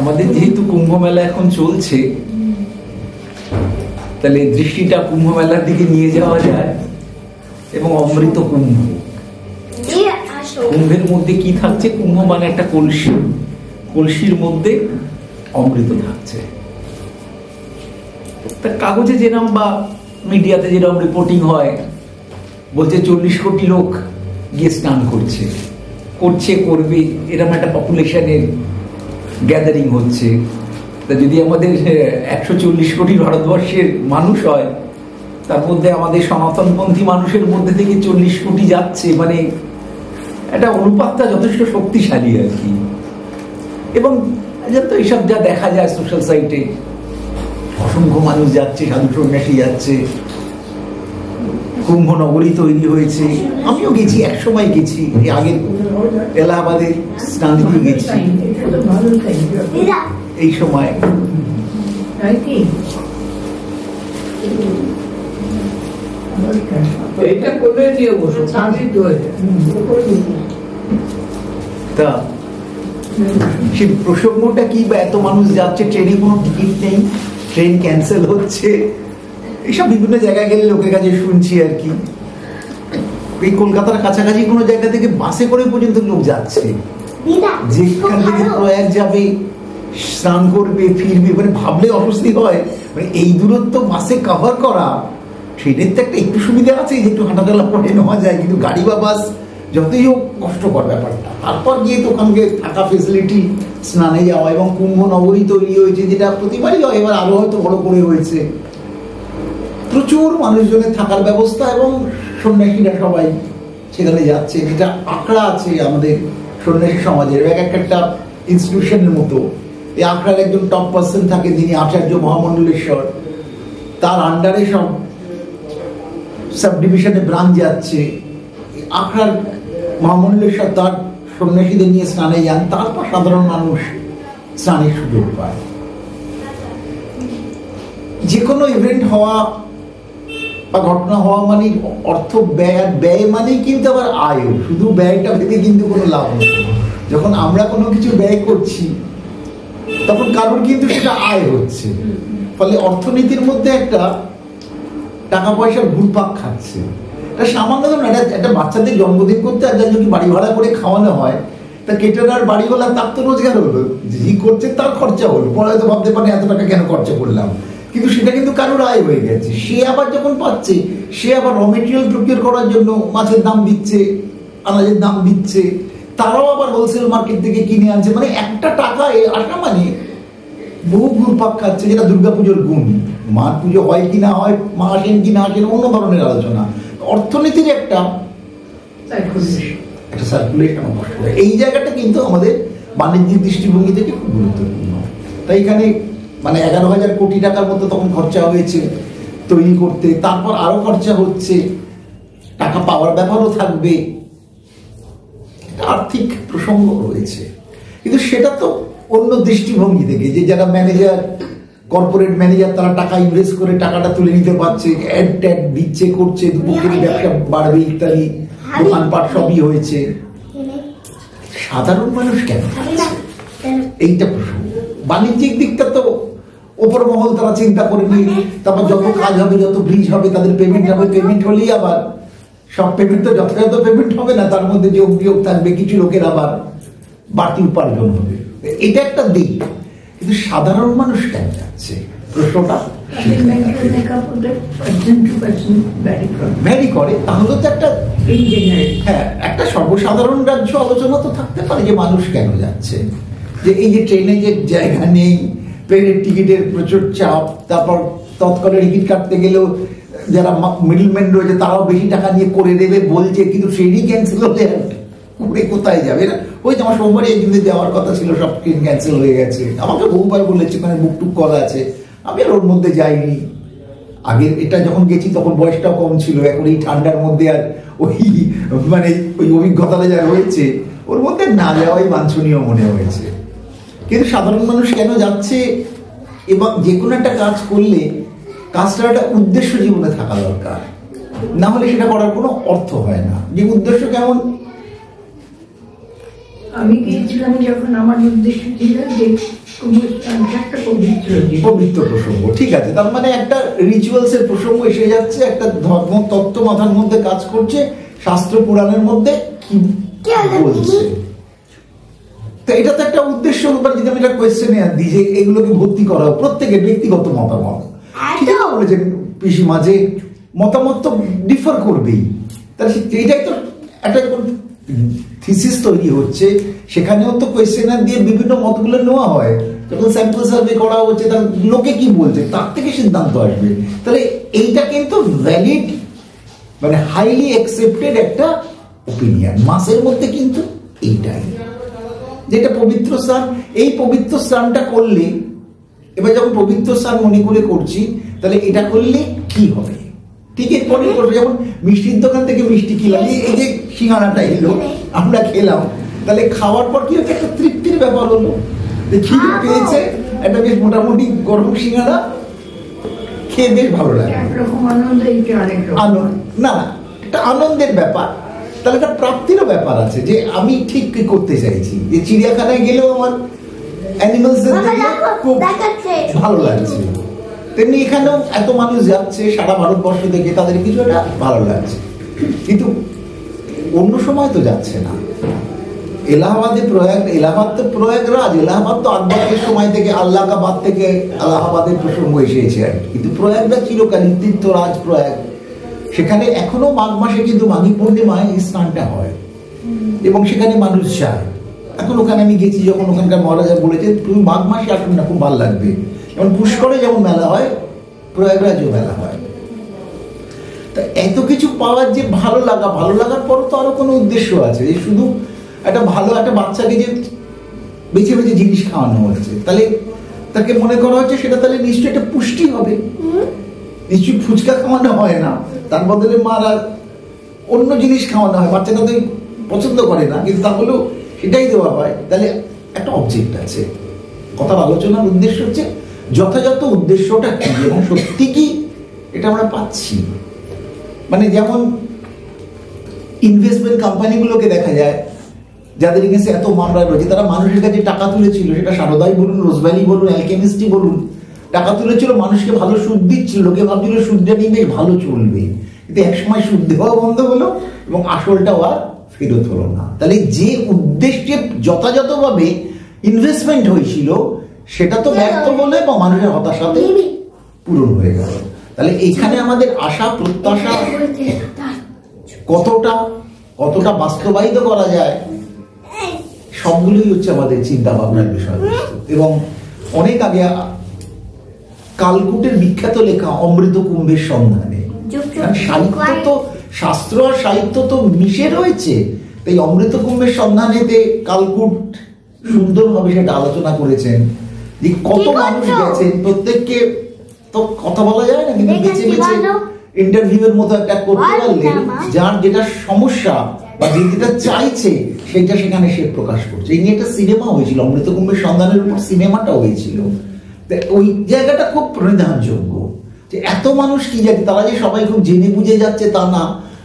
আমাদের যেহেতু কুম্ভ মেলা এখন চলছে, তাহলে দৃষ্টিটা কুম্ভ মেলার দিকে নিয়ে যাওয়া যায়। এবং অমৃত কুম্ভ, কুম্ভের মধ্যে কি থাকছে? কুম্ভ মানে একটা কলসি, কলসির মধ্যে অমৃত থাকছে। তা কাগজে যেরকম বা মিডিয়াতে যেরকম রিপোর্টিং হয়, বলছে 40 কোটি লোক গিয়ে স্নান করছে, করবে, এরকম একটা পপুলেশনের গ্যাদারিং হচ্ছে। তা যদি আমাদের 140 কোটি ভারতবর্ষের মানুষ হয়, তার মধ্যে আমাদের সনাতনপন্থী মানুষের মধ্যে থেকে 40 কোটি যাচ্ছে, মানে একটা অনুপাতটা যথেষ্ট শক্তিশালী আর কি। এবং তো এইসব যা দেখা যায় সোশ্যাল সাইটে, অসংখ্য মানুষ যাচ্ছে, সাধু সন্ন্যাসী যাচ্ছে, কুম্ভ নগরী তৈরি হয়েছে। আমিও গেছি, একসময় গেছি, আগের এলাহাবাদে স্নান দিতে গেছি এই সময়। তা সেই প্রসঙ্গটা কি? বা এত মানুষ যাচ্ছে, ট্রেনে কোনো টিকিট নেই, ট্রেন ক্যান্সেল হচ্ছে, এইসব বিভিন্ন জায়গায় গেলে লোকের কাছে শুনছি আর কি। এই কলকাতার কাছাকাছি কোনো জায়গা থেকে বাসে করে পর্যন্ত লোক যাচ্ছে, যেখান থেকে প্রয়াগ যাবে, স্নান করবে, ফিরবে, মানে ভাবলে অস্বস্তি হয়। মানে এই দূরত্ব বাসে কভার করা, ট্রেনের তো একটা একটু সুবিধা আছে যে একটু হাঁটাচলা করে নেওয়া যায়, কিন্তু গাড়ি বা বাস যতই হোক কষ্টকর ব্যাপারটা। তারপর গিয়ে তো ওখানকে থাকা ফেসিলিটি, স্নানে যাওয়া, এবং কুম্ভ নগরী তৈরি হয়েছে, যেটা প্রতিবারই হয়, এবার আরো হয়তো বড় করে হয়েছে। প্রচুর মানুষজনের থাকার ব্যবস্থা, এবং সন্ন্যাসীরা সবাই সেখানে যাচ্ছে। যেটা আখড়া আছে আমাদের সন্ন্যাসী সমাজের, একটা ইনস্টিটিউশনের মতো। এই আখড়ার একজন টপ পার্সন থাকে, যিনি আচার্য মহামণ্ডলেশ্বর, তার আন্ডারে সব সাব ডিভিশনে ব্রাঞ্চ যাচ্ছে। আখড়ার মহামণ্ডলেশ্বর তার সন্ন্যাসীদের নিয়ে স্নানে যান, তারপর সাধারণ মানুষ স্নানের সুযোগ পায়। যে কোনো ইভেন্ট হওয়া বা ঘটনা হওয়া মানে অর্থ ব্যয়, আর ব্যয় মানেই কিন্তু আবার আয়ও। শুধু ব্যয়টা ভেবে কিন্তু কোনো লাভ নেই। যখন আমরা কোনো কিছু ব্যয় করছি, তখন কারোর কিন্তু সেটা আয় হচ্ছে, ফলে অর্থনীতির মধ্যে একটা টাকা পয়সার ঘুরপাক খাচ্ছে। এটা সামান্য ধরুন, একটা বাচ্চাদের জন্মদিন করতে আর যদি বাড়ি ভাড়া করে খাওয়ানো হয়, তা কেটারার বাড়িওয়ালা, তার তো রোজগার হলো, যে করছে তার খরচা হলো, পরে হয়তো ভাবতে পারে এত টাকা কেন খরচা করলাম, কিন্তু সেটা কিন্তু কারোর আয় হয়ে গেছে। সে আবার যখন পাচ্ছে, সে আবার র মেটেরিয়াল প্রকিউর করার জন্য মাছের দাম দিচ্ছে, আনাজের দাম দিচ্ছে, তারাও আবার হোলসেল মার্কেট থেকে কিনে আনছে। মানে একটা টাকা আসা মানে বহু ঘুরপাক খাচ্ছে, যেটা দুর্গাপুজোর গুণ। মার পুজো হয় কি না হয়, মা আসেন কি না আসেন, অন্য ধরনের আলোচনা। অর্থনীতির একটা সার্কুলেশন, এই জায়গাটা কিন্তু আমাদের বাণিজ্যিক দৃষ্টিভঙ্গি থেকে খুব গুরুত্বপূর্ণ। তাই এখানে মানে 11,000 কোটি টাকার মতো তখন খরচা হয়েছে তৈরি করতে, তারপর আরো খরচা হচ্ছে, টাকা পাওয়ার ব্যাপারও থাকবে, আর্থিক প্রসঙ্গ রয়েছে। কিন্তু সেটা তো অন্য দৃষ্টিভঙ্গি থেকে, যে যারা ম্যানেজার, কর্পোরেট ম্যানেজার, তারা টাকা ইনভেস্ট করে টাকাটা তুলে নিতে পারছে, অ্যাড ট্যাড দিচ্ছে, করছে, দুপুরের ব্যবসা বাড়বে ইত্যাদি, দোকানপাট সবই হয়েছে। সাধারণ মানুষ কেন? এইটা প্রসঙ্গ। বাণিজ্যিক দিকটা তো ওপর মহল তারা চিন্তা করেনি। তারপর যত কাজ হবে, যত ব্রিজ হবে, তাদের পেমেন্ট হবে, পেমেন্ট হলেই আবার সব পেমেন্ট তো যথাযথ পেমেন্ট হবে না, তার মধ্যে যে অভিযোগ থাকবে, কিছু লোকের আবার বাড়তি উপার্জন হবে। এটা একটা দিক। কিন্তু সাধারণ মানুষ কেন যাচ্ছে প্রশ্নটা ভ্যারি করে। তাহলে তো একটা একটা সর্বসাধারণ রাজ্য আলোচনা তো থাকতে পারে যে মানুষ কেন যাচ্ছে। যে এই যে ট্রেনে যে জায়গা নেই, প্লেনের টিকিটের প্রচুর চাপ, তারপর তৎকালে টিকিট কাটতে গেলেও যারা মিডলম্যান রয়েছে তারাও বেশি টাকা নিয়ে করে দেবে বলছে, কিন্তু সেই ক্যান্সেল হলে ঘুরে কোথায় যাবে না। ওই যে আমার সোমবারই একদিনে যাওয়ার কথা ছিল, সব ট্রেন ক্যান্সেল হয়ে গেছে। আমাকে বহুবার বলেছে, মানে বুক টুক করা আছে, আমি আর ওর মধ্যে যাইনি। আগে এটা যখন গেছি তখন বয়সটাও কম ছিল, এখন এই ঠান্ডার মধ্যে আর ওই মানে ওই অভিজ্ঞতাটা যা হয়েছে, ওর মধ্যে না যাওয়াই বাঞ্ছনীয় মনে হয়েছে। কিন্তু সাধারণ মানুষ কেন যাচ্ছে, এবং যে কোনো একটা কাজ করলে কাজটার একটা উদ্দেশ্য জীবনে থাকা দরকার, না হলে সেটা করার কোনো অর্থ হয় না। যে উদ্দেশ্য কেমন, আমি গিয়েছিলাম যখন, আমার উদ্দেশ্য ছিল যে পবিত্র প্রসঙ্গ, ঠিক আছে। তার মানে একটা রিচুয়ালস এর প্রসঙ্গ এসে যাচ্ছে, একটা ধর্ম তত্ত্ব মাথার মধ্যে কাজ করছে, শাস্ত্র পুরাণের মধ্যে কি বলছে। তো এটা তো একটা উদ্দেশ্য। যদি আমি একটা কোয়েশ্চেনে দিই যে এগুলোকে ভর্তি করা প্রত্যেকের ব্যক্তিগত মতামত, ঠিক আছে বলেছেন পিসিমা, যে মতামত তো ডিফার করবেই। তাহলে এইটাই তো একটা থিসিস তৈরি হচ্ছে, সেখানেও তো কোয়েশ্চেনার দিয়ে বিভিন্ন মতগুলো নেওয়া হয়। যখন স্যাম্পল সার্ভে করা হচ্ছে, তার লোকে কি বলছে তার থেকে সিদ্ধান্ত আসবে। তাহলে এইটা কিন্তু ভ্যালিড, মানে হাইলি অ্যাকসেপ্টেড একটা ওপিনিয়ন মাসের মধ্যে, কিন্তু এইটাই যেটা পবিত্র স্নান। এই পবিত্র স্নানটা করলে, এবার যখন পবিত্র স্নান মনে করে করছি, তাহলে এটা করলে কি হবে, ঠিক এরপরে করবে। যেমন মিষ্টির দোকান থেকে মিষ্টি কিনলাম, এই যে সিঙ্গাড়াটা এলো আমরা খেলাম, তাহলে খাওয়ার পর কি হচ্ছে, একটা তৃপ্তির ব্যাপার হলো, খিদে পেয়েছে, একটা বেশ মোটামুটি গরম সিঙ্গাড়া খেয়ে বেশ ভালো লাগে, না একটা আনন্দের ব্যাপার। তাহলে একটা প্রাপ্তিরও ব্যাপার আছে, যে আমি ঠিক কি করতে চাইছি। যে চিড়িয়াখানায় গেলেও আমার অ্যানিমালসদের দেখে খুব ভালো লাগছে, তেমনি এখানেও এত মানুষ যাচ্ছে সারা ভারতবর্ষ থেকে, তাদের কিছু একটা ভালো লাগছে। কিন্তু অন্য সময় তো যাচ্ছে না। এলাহাবাদে এলাহাবাদ তো প্রয়াগরাজ, এলাহাবাদ তো আকবরের সময় থেকে, আল্লাহাবাদ থেকে এলাহাবাদের প্রসঙ্গ এসেছে আর কি। কিন্তু প্রয়াগরাজ চিরকালীন তীর্থরাজ প্রয়াগ, সেখানে এখনো মাঘ মাসে কিন্তু মাঘী পূর্ণিমায় স্নানটা হয় এবং সেখানে মানুষ যায়। এখন ওখানে আমি গেছি যখন, ওখানকার মহারাজা বলেছে তুমি মাঘ মাসে আসুন না, খুব ভালো লাগবে। যেমন পুষ্করে যেমন মেলা হয়, প্রয়াগরাজও মেলা হয়। তা এত কিছু পাওয়ার যে ভালো লাগার পর তো আরো কোনো উদ্দেশ্য আছে, যে শুধু একটা ভালো একটা বাচ্চাকে যে বেছে বেছে জিনিস খাওয়ানো হচ্ছে, তাহলে তাকে মনে করা হচ্ছে সেটা তাহলে নিশ্চয়ই একটা পুষ্টি হবে। নিশ্চয়ই ফুচকা খাওয়ানো হয় না, তার বদলে মারা অন্য জিনিস খাওয়ানো হয়। বাচ্চাটা তো পছন্দ করে না, কিন্তু তাহলেও সেটাই দেওয়া হয়। তাহলে একটা অবজেক্ট আছে। কথার আলোচনার উদ্দেশ্য হচ্ছে যথাযথ উদ্দেশ্যটা কি এবং সত্যি কি এটা আমরা পাচ্ছি। মানে যেমন ইনভেস্টমেন্ট কোম্পানিগুলোকে দেখা যায়, যাদের কাছে এত মামলা রয়েছে, তারা মানুষের কাছে টাকা তুলেছিল, সেটা সারদাই বলুন, রোজভ্যালি বলুন, অ্যালকেমিস্ট্রি বলুন, টাকা তুলেছিল, মানুষকে ভালো সুদ দিচ্ছিল, লোকে ভাবছিল সুদটা নিয়ে বেশ ভালো চলবে। কিন্তু একসময় সুদ দেওয়া বন্ধ হলো এবং আসলটাও আর ফেরত হলো না। তাহলে যে উদ্দেশ্যে যথাযথভাবে ইনভেস্টমেন্ট হয়েছিল সেটা তো ব্যর্থ হলো এবং মানুষের হতাশাতে পূরণ হয়ে গেল। তাহলে এখানে আমাদের আশা প্রত্যাশা কতটা বাস্তবায়িত করা যায়, সবগুলোই হচ্ছে আমাদের চিন্তা ভাবনার বিষয়। এবং অনেক আগে কালকুটের বিখ্যাত লেখা অমৃত কুম্ভের সন্ধানে, সাহিত্য তো, শাস্ত্র আর সাহিত্য তো মিশে রয়েছে। তাই অমৃত কুম্ভের সন্ধানেতে কালকুট সুন্দরভাবে সেটা আলোচনা করেছেন, যে কত মানুষ গেছেন, প্রত্যেককে তো কথা বলা যায় না, কিন্তু বেছে বেছে ইন্টারভিউয়ের মতো একটা করতে পারলে যার যেটা সমস্যা বা যেটা চাইছে সেটা সেখানে সে প্রকাশ করছে। এই নিয়ে একটা সিনেমা হয়েছিল, অমৃত কুম্ভের সন্ধানের উপর সিনেমাটা হয়েছিল। ওই জায়গাটা খুব প্রণিধানযোগ্য, যে এত মানুষ কি জানে, তারা যে সবাই খুব জেনে বুঝে যাচ্ছে তা না,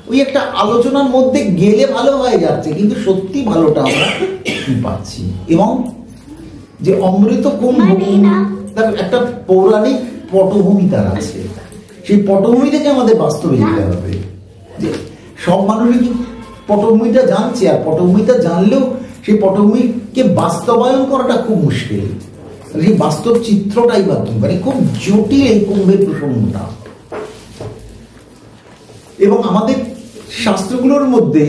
ওই একটা আলোচনার মধ্যে গেলে ভালো হয়ে যাচ্ছে, কিন্তু সত্যি ভালোটা আমরা পাচ্ছি। এবং যে অমৃত কুম্ভ একটা পৌরাণিক পটভূমি তার আছে, সেই পটভূমি থেকে আমাদের বাস্তবে যেতে হবে। যে সব মানুষই কি পটভূমিটা জানছে, আর পটভূমিটা জানলেও সেই পটভূমিকে বাস্তবায়ন করাটা খুব মুশকিল। সেই বাস্তব চিত্রটাই বা কি, মানে খুব জটিল এই কুম্ভের প্রসঙ্গটা। এবং আমাদের শাস্ত্রগুলোর মধ্যে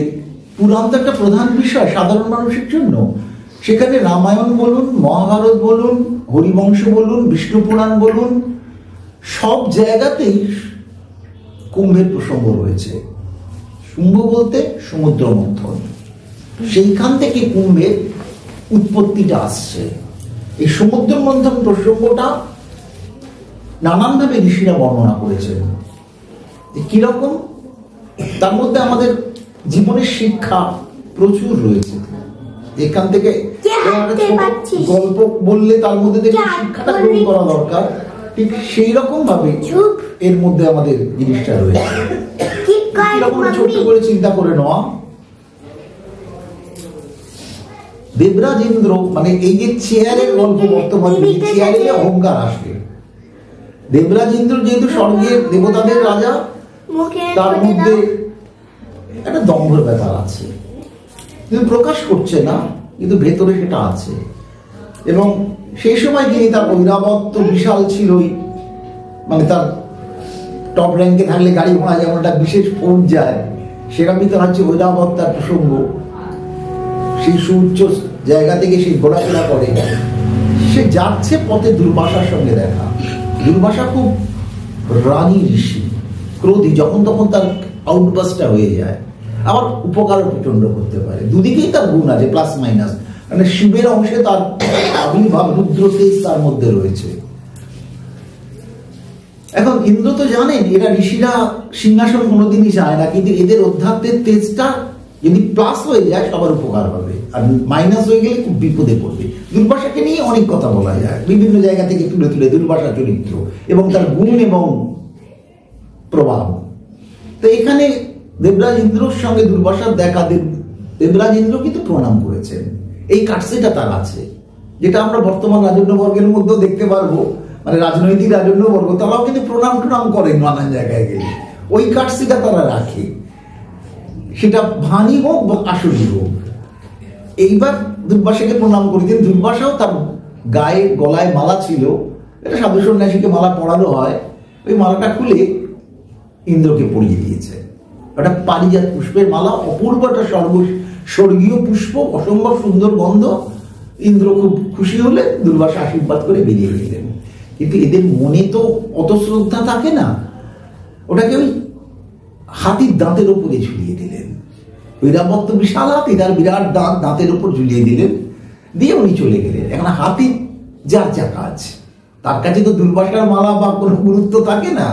পুরাণ তো একটা প্রধান বিষয় সাধারণ মানুষের জন্য। সেখানে রামায়ণ বলুন, মহাভারত বলুন, হরিবংশ বলুন, বিষ্ণু পুরাণ বলুন, সব জায়গাতেই কুম্ভের প্রসঙ্গ রয়েছে। শুম্ভ বলতে সমুদ্র মন্থন, সেইখান থেকে কুম্ভের উৎপত্তিটা আসছে। এই সমুদ্র মন্থন প্রসঙ্গটা নানানভাবে ঋষিরা বর্ণনা করেছেন, কিরকম তার মধ্যে আমাদের জীবনের শিক্ষা প্রচুর রয়েছে। এখান থেকে গল্প বললে তার মধ্যে থেকে শিক্ষাটা গ্রহণ করা দরকার, ঠিক সেই রকম ভাবে এর মধ্যে আমাদের জিনিসটা রয়েছে। কিরকম ছোট করে চিন্তা করে নেওয়া, দেবরাজ ইন্দ্র মানে এই যে চেয়ারের গল্প বর্তমানে, চেয়ারে অহংকার আসবে। দেবরাজ ইন্দ্র যেহেতু স্বর্গের দেবতাদের রাজা, তার মধ্যে একটা দম্ভের ব্যাপার আছে, কিন্তু প্রকাশ করছে না, কিন্তু ভেতরে সেটা আছে। এবং সেই সময় তিনি তার ঐরাবত তো বিশাল ছিলই, মানে তার টপ র্যাঙ্কে থাকলে গাড়ি ঘোড়া যেমন একটা বিশেষ ফোন যায়, সেরকমই তো হচ্ছে ঐরাবত তার প্রসঙ্গ। সেই সুউচ্চ জায়গা থেকে সেই ঘোরাফেরা করে, সে যাচ্ছে পথে দুর্বাসার সঙ্গে দেখা। দুর্বাসা খুব রানী ঋষি, ক্রোধী, যখন তখন তার আউটবাস্টটা হয়ে যায়, আবার উপকারও প্রচন্ড করতে পারে। দুদিকেই তার গুণ আছে, প্লাস মাইনাস। মানে শিবের অংশে তার আবির্ভাব, রুদ্র তেজ তার মধ্যে রয়েছে। এখন ইন্দ্র তো জানেন এরা ঋষিরা সিংহাসন কোনোদিনই চায় না, কিন্তু এদের অধ্যাত্মের তেজটা যদি প্লাস হয়ে যায় সবার উপকার হবে, আর মাইনাস হয়ে গেলে খুব বিপদে পড়বে। দুর্বাসাকে নিয়ে অনেক কথা বলা যায়, বিভিন্ন জায়গা থেকে তুলে তুলে দুর্বাসা চরিত্র এবং তার গুণ এবং প্রভাব। তো এখানে দেবরাজ ইন্দ্রর সঙ্গে দুর্বাসার দেখা, দেবরাজ ইন্দ্র কিন্তু প্রণাম করেছেন। এই কাটসেটা তার আছে, যেটা আমরা বর্তমান রাজন্যবর্গের মধ্যেও দেখতে পারবো। মানে রাজনৈতিক রাজন্যবর্গ তারাও কিন্তু প্রণাম টনাম করেন নানান জায়গায় গেলে, ওই কাটসেটা তারা রাখে, সেটা ভানি হোক বা আসলি হোক। এইবার দুর্বাসাকে প্রণাম করেছেন। দুর্বাসাও তার গায়ে গলায় মালা ছিল, এটা সাধু সন্ন্যাসীকে মালা পরানো হয়, ওই মালাটা খুলে ইন্দ্রকে পরিয়ে দিয়েছে। ওটা পারিজাত পুষ্পের মালা, অপূর্ব একটা স্বর্গীয় পুষ্প, অসম্ভব সুন্দর গন্ধ। ইন্দ্র খুব খুশি হলে দুর্বাসা আশীর্বাদ করে বেরিয়ে গেলেন। কিন্তু এদের মনে তো অত শ্রদ্ধা থাকে না, ওটাকে ওই হাতির দাঁতের উপরে ঝুলিয়ে দিলেন। ঐরাবত তো বিশাল হাতি, তার বিরাট দাঁত, দাঁতের উপর ঝুলিয়ে দিলেন, দিয়ে উনি চলে গেলেন। এখন হাতির যার যা কাজ, তার কাছে তো দুর্বাসার মালা বা কোনো গুরুত্ব থাকে না।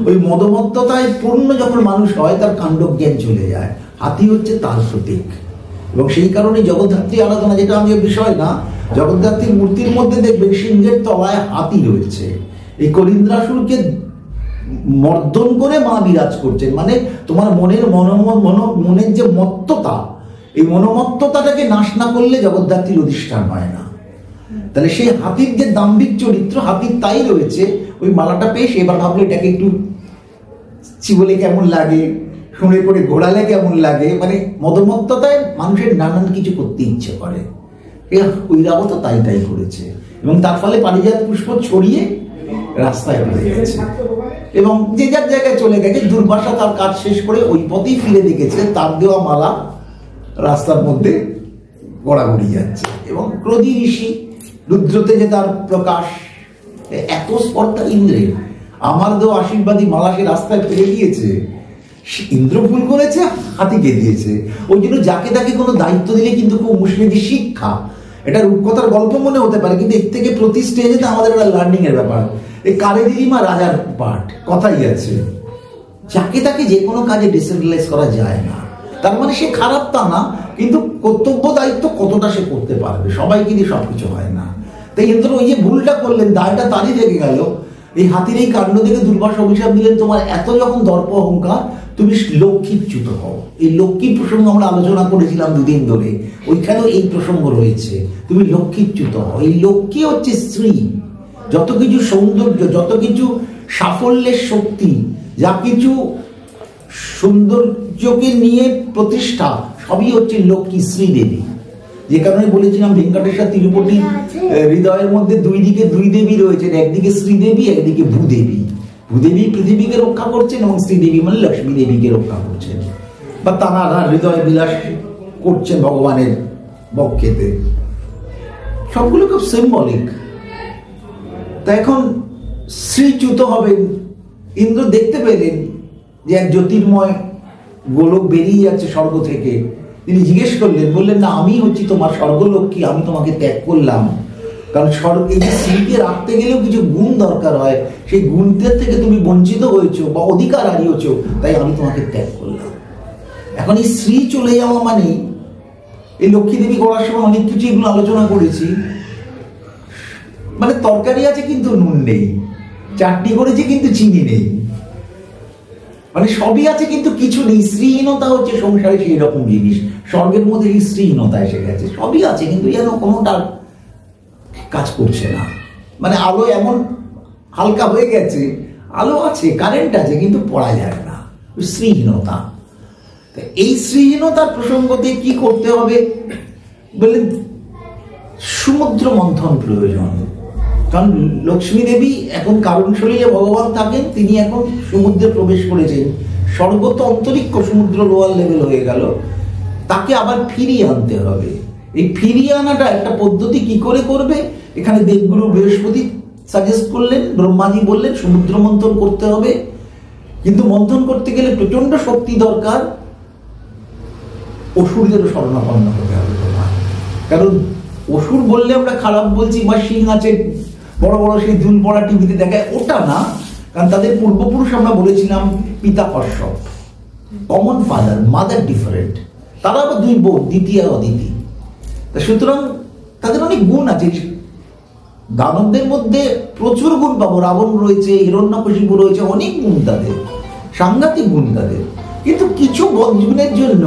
ওই মদমত্ততায় পূর্ণ যখন মানুষ হয়, তার কাণ্ডজ্ঞান চলে যায়। হাতি হচ্ছে তার প্রতীক, এবং সেই কারণে জগদ্ধাত্রী আরাধনা, যেটা আমি বিষয় না, জগদ্ধাত্রীর মূর্তির মধ্যে দেখবেন সিংহের তলায় হাতি রয়েছে। এই কলিন্দ্রাসুরকে মর্দন করে মা বিরাজ করছেন। মানে তোমার মনের মনের যে মত্ততা, এই মনোমত্ততাটাকে নাশ না করলে জগদ্ধাত্রীর অধিষ্ঠান হয় না। তাহলে সেই হাতির যে দাম্ভিক চরিত্র, হাতির তাই রয়েছে। ওই মালাটা পেয়ে সে এবার ভাবলো এটাকে একটু চিবলে কেমন লাগে, শুনে করে ঘোরালে কেমন লাগে। মানে মদমত্ততায় মানুষের নানান কিছু করতে ইচ্ছে করে, ঐরাবত তাই তাই করেছে, এবং তার ফলে পারিজাত পুষ্প ছড়িয়ে রাস্তায় পড়ে গেছে এবং যে যার জায়গায় চলে গেছে। দুর্বাসা তার কাজ শেষ করে ওই পথেই ফিরে দেখেছে তার দেওয়া মালা রাস্তার মধ্যে গড়াগড়ি যাচ্ছে, এবং ক্রোধী ঋষি রুদ্রতে যে তার প্রকাশ, এত স্পর্ধা ইন্দ্রের। আমার দেওয়া আশীর্বাদী মালা সে রাস্তায় ফেলে দিয়েছে, ইন্দ্র ভুল করেছে, হাতিকে দিয়েছে। ওই জন্য যাকে তাকে কোনো দায়িত্ব দিলে কিন্তু খুব মুশকিল। শিক্ষা, এটা রূপকথার গল্প মনে হতে পারে, কিন্তু এর থেকে প্রতি স্টেজে আমাদের একটা লার্নিং এর ব্যাপার। এই কালে দিদিমা রাজার পাঠ, কথাই আছে, যাকে তাকে যে কোনো কাজে ডিসেন্ট্রালাইজ করা যায় না। তার মানে সে খারাপ তা না, কিন্তু কর্তব্য দায়িত্ব কতটা সে করতে পারবে, সবাই কিন্তু সবকিছু হয় না। তাই ইন্দ্র ওই যে ভুলটা করলেন, দায়টা তারই থেকে গেল। এই হাতির এই কাণ্ড থেকে দুর্বাসা অভিশাপ দিলেন, তোমার এত যখন দর্প অহংকার, তুমি লক্ষ্মীচ্যুত হও। এই লক্ষ্মীর প্রসঙ্গ আমরা আলোচনা করেছিলাম দুদিন ধরে, ওইখানেও এই প্রসঙ্গ রয়েছে। তুমি লক্ষ্মীচ্যুত হও। এই লক্ষ্মী হচ্ছে স্ত্রী। যত কিছু সৌন্দর্য, যত কিছু সাফল্যের শক্তি, যা কিছু সৌন্দর্যকে নিয়ে প্রতিষ্ঠা, সবই হচ্ছে লক্ষ্মী, শ্রীদেবী। যে কারণে বলেছিলাম ভেঙ্কটেশ্বর তিরুপতি হৃদয়ের মধ্যে দুই দিকে দুই দেবী রয়েছেন, একদিকে শ্রীদেবী, একদিকে ভূদেবী। ভূদেবী পৃথিবীকে রক্ষা করছেন এবং শ্রীদেবী মানে লক্ষ্মী দেবীকে রক্ষা করছেন, বা তারা হৃদয় বিলাস করছেন ভগবানের বক্ষেতে। সবগুলো খুব সিম্বলিক। তা এখন শ্রীচ্যুত হবেন। ইন্দ্র দেখতে পেলেন যে এক জ্যোতির্ময় গোলক বেরিয়ে যাচ্ছে স্বর্গ থেকে। তিনি জিজ্ঞেস করলেন, বললেন, না আমি হচ্ছি তোমার স্বর্গলক্ষ্মী, আমি তোমাকে ত্যাগ করলাম। কারণ এই যে স্ত্রীকে রাখতে গেলেও কিছু গুণ দরকার হয়, সেই গুণদের থেকে তুমি বঞ্চিত হয়েছো বা অধিকার হারিয়েছো, তাই আমি তোমাকে ত্যাগ করলাম। এখন এই স্ত্রী চলে যাওয়া মানে, এই লক্ষ্মী দেবী করার সময় অনেক কিছু এগুলো আলোচনা করেছি, মানে তরকারি আছে কিন্তু নুন নেই, চাটনি করেছি কিন্তু চিনি নেই, মানে সবই আছে কিন্তু কিছু নেই। স্ত্রীহীনতা হচ্ছে সংসারে সেই রকম জিনিস, স্বর্গের মধ্যে এই স্ত্রীহীনতা এসে গেছে। সবই আছে কিন্তু যেন কোনোটা কাজ করছে না। মানে আলো এমন হালকা হয়ে গেছে, আলো আছে, কারেন্ট আছে, কিন্তু পড়া যায় না। স্ত্রীহীনতা। এই স্ত্রীহীনতার প্রসঙ্গতে কি করতে হবে বললেন? সমুদ্র মন্থন প্রয়োজন। কারণ লক্ষ্মী দেবী এখন কারণ শরীরে ভগবান থাকেন, তিনি এখন সমুদ্রে প্রবেশ করেছেন। স্বর্গ তো অন্তরিক্ষ, সমুদ্র লোয়ার লেভেল হয়ে গেল, তাকে আবার ফিরিয়ে আনতে হবে। এই ফিরিয়ে আনাটা একটা পদ্ধতি কি করে করবে? এখানে দেবগুরু বৃহস্পতি সাজেস্ট করলেন, ব্রহ্মাজি বললেন সমুদ্র মন্থন করতে হবে। কিন্তু মন্থন করতে গেলে প্রচন্ড শক্তি দরকার, অসুরদেরও শরণাপন্ন হতে হবে তোমার। কারণ অসুর বললে আমরা খারাপ বলছি, বা সিং আছে বড় বড় সেই দুল পড়া টিভিতে দেখায়, ওটা না। কারণ তাদের পূর্বপুরুষ আমরা বলেছিলাম পিতা Kashyap, common father, mother different. তারা আবার দুই বোন, দ্বিতীয় আর অদিতি। তা সুতরাং তাদের অনেক গুণ আছে। দানবদের মধ্যে প্রচুর গুণ পাবো, রাবণ রয়েছে, হিরণ্যকশিপু রয়েছে, অনেক গুণ তাদের, সাংঘাতিক গুণ তাদের। কিন্তু কিছু বদগুণের জন্য,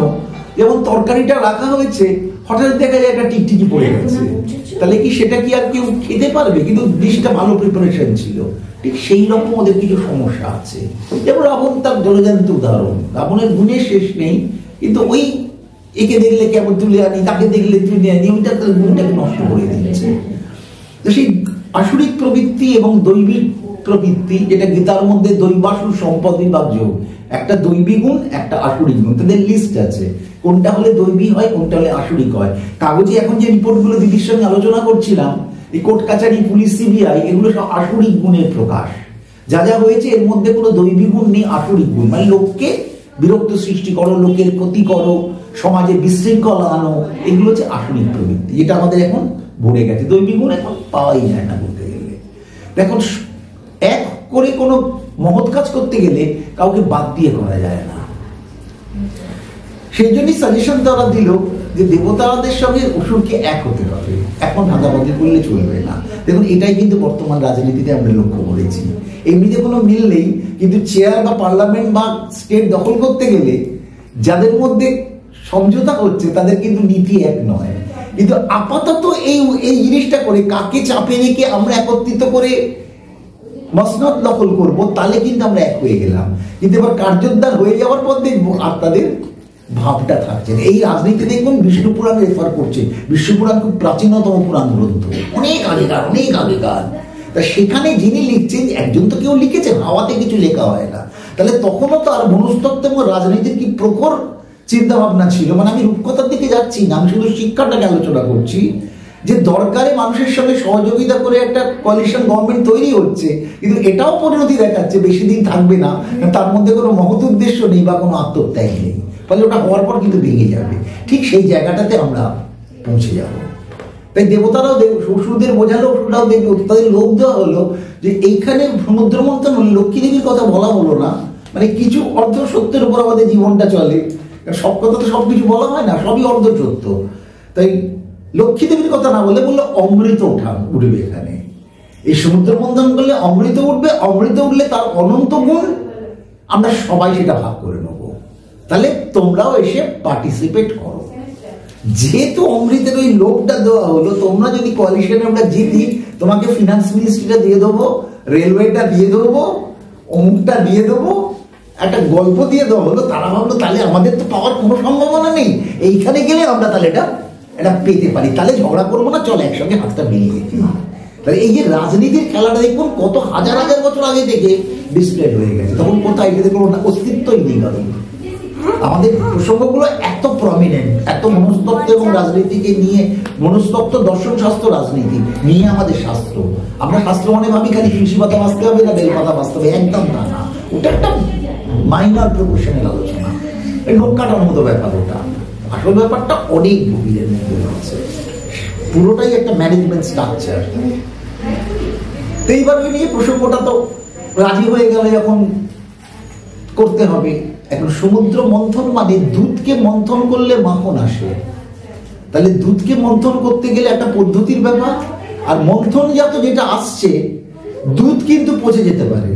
যেমন তরকারিটা রাখা হয়েছে, হঠাৎ দেখা যায় একটা টিকটিকি পড়ে গেছে, তাহলে কি সেটা কি আর কেউ খেতে পারবে? কিন্তু ডিশটা ভালো প্রিপারেশন ছিল। ঠিক সেই রকম ওদের কিছু সমস্যা আছে। যেমন রাবণ তার জলজান্ত উদাহরণ, রাবণের গুণের শেষ নেই, কিন্তু ওই একে দেখলে কেমন তুলে আনি, তাকে দেখলে তুলে আনি, ওইটা তার গুণটাকে নষ্ট করে দিচ্ছে। তো সেই আসুরিক প্রবৃত্তি এবং দৈবিক প্রবৃত্তি, যেটা গীতার মধ্যে দৈবাসুর সম্পদ বিভাগ যোগ, একটা দৈবী গুণ, একটা আসুরিক গুণ, তাদের লিস্ট আছে, কোনটা হলে দৈবী হয়, কোনটা হলে আসুরিক হয়। কাগজে এখন যে রিপোর্টগুলো দিদির সঙ্গে আলোচনা করছিলাম, এই কোর্ট কাছারি, পুলিশ, সিবিআই, এগুলো সব আসুরিক গুণের প্রকাশ। যা যা হয়েছে এর মধ্যে কোনো দৈবী গুণ নেই, আসুরিক গুণ। মানে লোককে বিরক্ত সৃষ্টি করো, লোকের ক্ষতি করো, সমাজে বিশৃঙ্খলা আনো, এগুলো হচ্ছে আসুরিক প্রবৃত্তি, যেটা আমাদের এখন ভরে গেছে। দৈবী গুণ এখন পাওয়াই যায় না বলতে গেলে। এখন এক করে কোনো মহৎ কাজ করতে গেলে কাউকে বাদ দিয়ে করা যায় না। সেই জন্যই সাজেশন তারা দিল যে দেবতাদের সঙ্গে অসুরকে এক হতে হবে, এখন ভাগাভাগি করলে চলবে না। দেখুন, এটাই কিন্তু বর্তমান রাজনীতিতে আমরা লক্ষ্য করেছি। এমনিতে কোনো মিল নেই, কিন্তু চেয়ার বা পার্লামেন্ট বা স্টেট দখল করতে গেলে যাদের মধ্যে সমঝোতা হচ্ছে তাদের কিন্তু নীতি এক নয়। কিন্তু আপাতত এই জিনিসটা করে কাকে চাপে রেখে আমরা একত্রিত করে মসনদ দখল করব, তাহলে কিন্তু আমরা এক হয়ে গেলাম। কিন্তু এবার কার্যোদ্ধার হয়ে যাওয়ার পর দেখবো আর তাদের ভাবটা থাকছে। এই রাজনীতি দেখুন বিষ্ণু পুরাণ রেফার করছে। বিষ্ণু পুরাণ খুব প্রাচীনতম পুরাণ গ্রন্থ, অনেক আগেকার। তা সেখানে যিনি লিখছেন, একজন তো কেউ লিখেছেন, হাওয়াতে কিছু লেখা হয় না। তাহলে তখনও তার মনস্তত্ত্ব এবং রাজনীতির কি প্রখর চিন্তা ভাবনা ছিল। মানে আমি রূপকথার দিকে যাচ্ছি না, আমি শুধু শিক্ষাটাকে আলোচনা করছি, যে দরকারে মানুষের সঙ্গে সহযোগিতা করে একটা কোয়ালিশন গভর্নমেন্ট তৈরি হচ্ছে, কিন্তু এটাও পরিণতি দেখাচ্ছে বেশি দিন থাকবে না, তার মধ্যে কোনো মহৎ উদ্দেশ্য নেই বা কোনো আত্মত্যাগ নেই, ফলে ওটা হওয়ার পর কিন্তু ভেঙে যাবে। ঠিক সেই জায়গাটাতে আমরা পৌঁছে যাব। তাই দেবতারাও অসুরদের বোঝালো, অসুররাও দেখবে, তাদের লোভ দেওয়া হলো যে এইখানে সমুদ্র মন্থন হলো, লক্ষ্মী দেবীর কথা বলা হলো না। মানে কিছু অর্ধ সত্যের উপর আমাদের জীবনটা চলে, সব কথা তো সবকিছু বলা হয় না, সবই অর্ধ সত্য। তাই লক্ষ্মী দেবীর কথা না বলে বললো অমৃত উঠবে এখানে। এই সমুদ্র মন্থন করলে অমৃত উঠবে, অমৃত উঠলে তার অনন্ত গুণ, আমরা সবাই সেটা ভাগ করে নেবো। তাহলে তোমরাও এসে পার্টিসিপেট করো। যেহেতু অমৃতের ওই লোকটা দেওয়া হলো, তোমরা যদি কোয়ালিশনে আমরা জিতি, তোমাকে ফিনান্স মিনিস্ট্রিটা দিয়ে দেবো, রেলওয়েটা দিয়ে দেবো, অমুকটা দিয়ে দেবো, একটা গল্প দিয়ে দেওয়া হলো। তারা ভাবলো তাহলে আমাদের তো পাওয়ার কোনো সম্ভাবনা নেই, এইখানে গেলে আমরা তাহলে এটা পেতে পারি, তাহলে ঝগড়া করবো না, চল একসঙ্গে হাতটা মিলিয়ে দিই। তাহলে এই যে রাজনীতির খেলাটা দেখুন কত হাজার হাজার বছর আগে থেকে ডিসপ্লে হয়ে গেছে, তখন কোথায় এটাতে কোনো অস্তিত্বই নেই। কারণ আমাদের প্রসঙ্গগুলো এত প্রমিনেন্ট, এত মনস্তত্ত্ব এবং রাজনীতিকে নিয়ে, মনস্তত্ত্ব, দর্শন, শাস্ত্র, রাজনীতি নিয়ে আমাদের শাস্ত্র। আমরা শাস্ত্র মনে ভাবি খালি কৃষি পাতা বাঁচতে হবে না বেলপাতা বাঁচতে হবে, একদম তা না। ওটা একটা মাইনর প্রপোর্শনের আলোচনা, লোক কাটার মতো ব্যাপার। ওটা আসল ব্যাপারটা অনেক গভীরের মধ্যে রয়েছে, পুরোটাই একটা ম্যানেজমেন্ট স্ট্রাকচার। তো এইভাবে নিয়ে প্রসঙ্গটা তো রাজি হয়ে গেলে এখন করতে হবে। এখন সমুদ্র মন্থন মানে দুধকে মন্থন করলে মাখন আসে, তাহলে দুধকে মন্থন করতে গেলে একটা পদ্ধতির ব্যাপার। আর মন্থনজাত যেটা আসছে দুধ কিন্তু পচে যেতে পারে,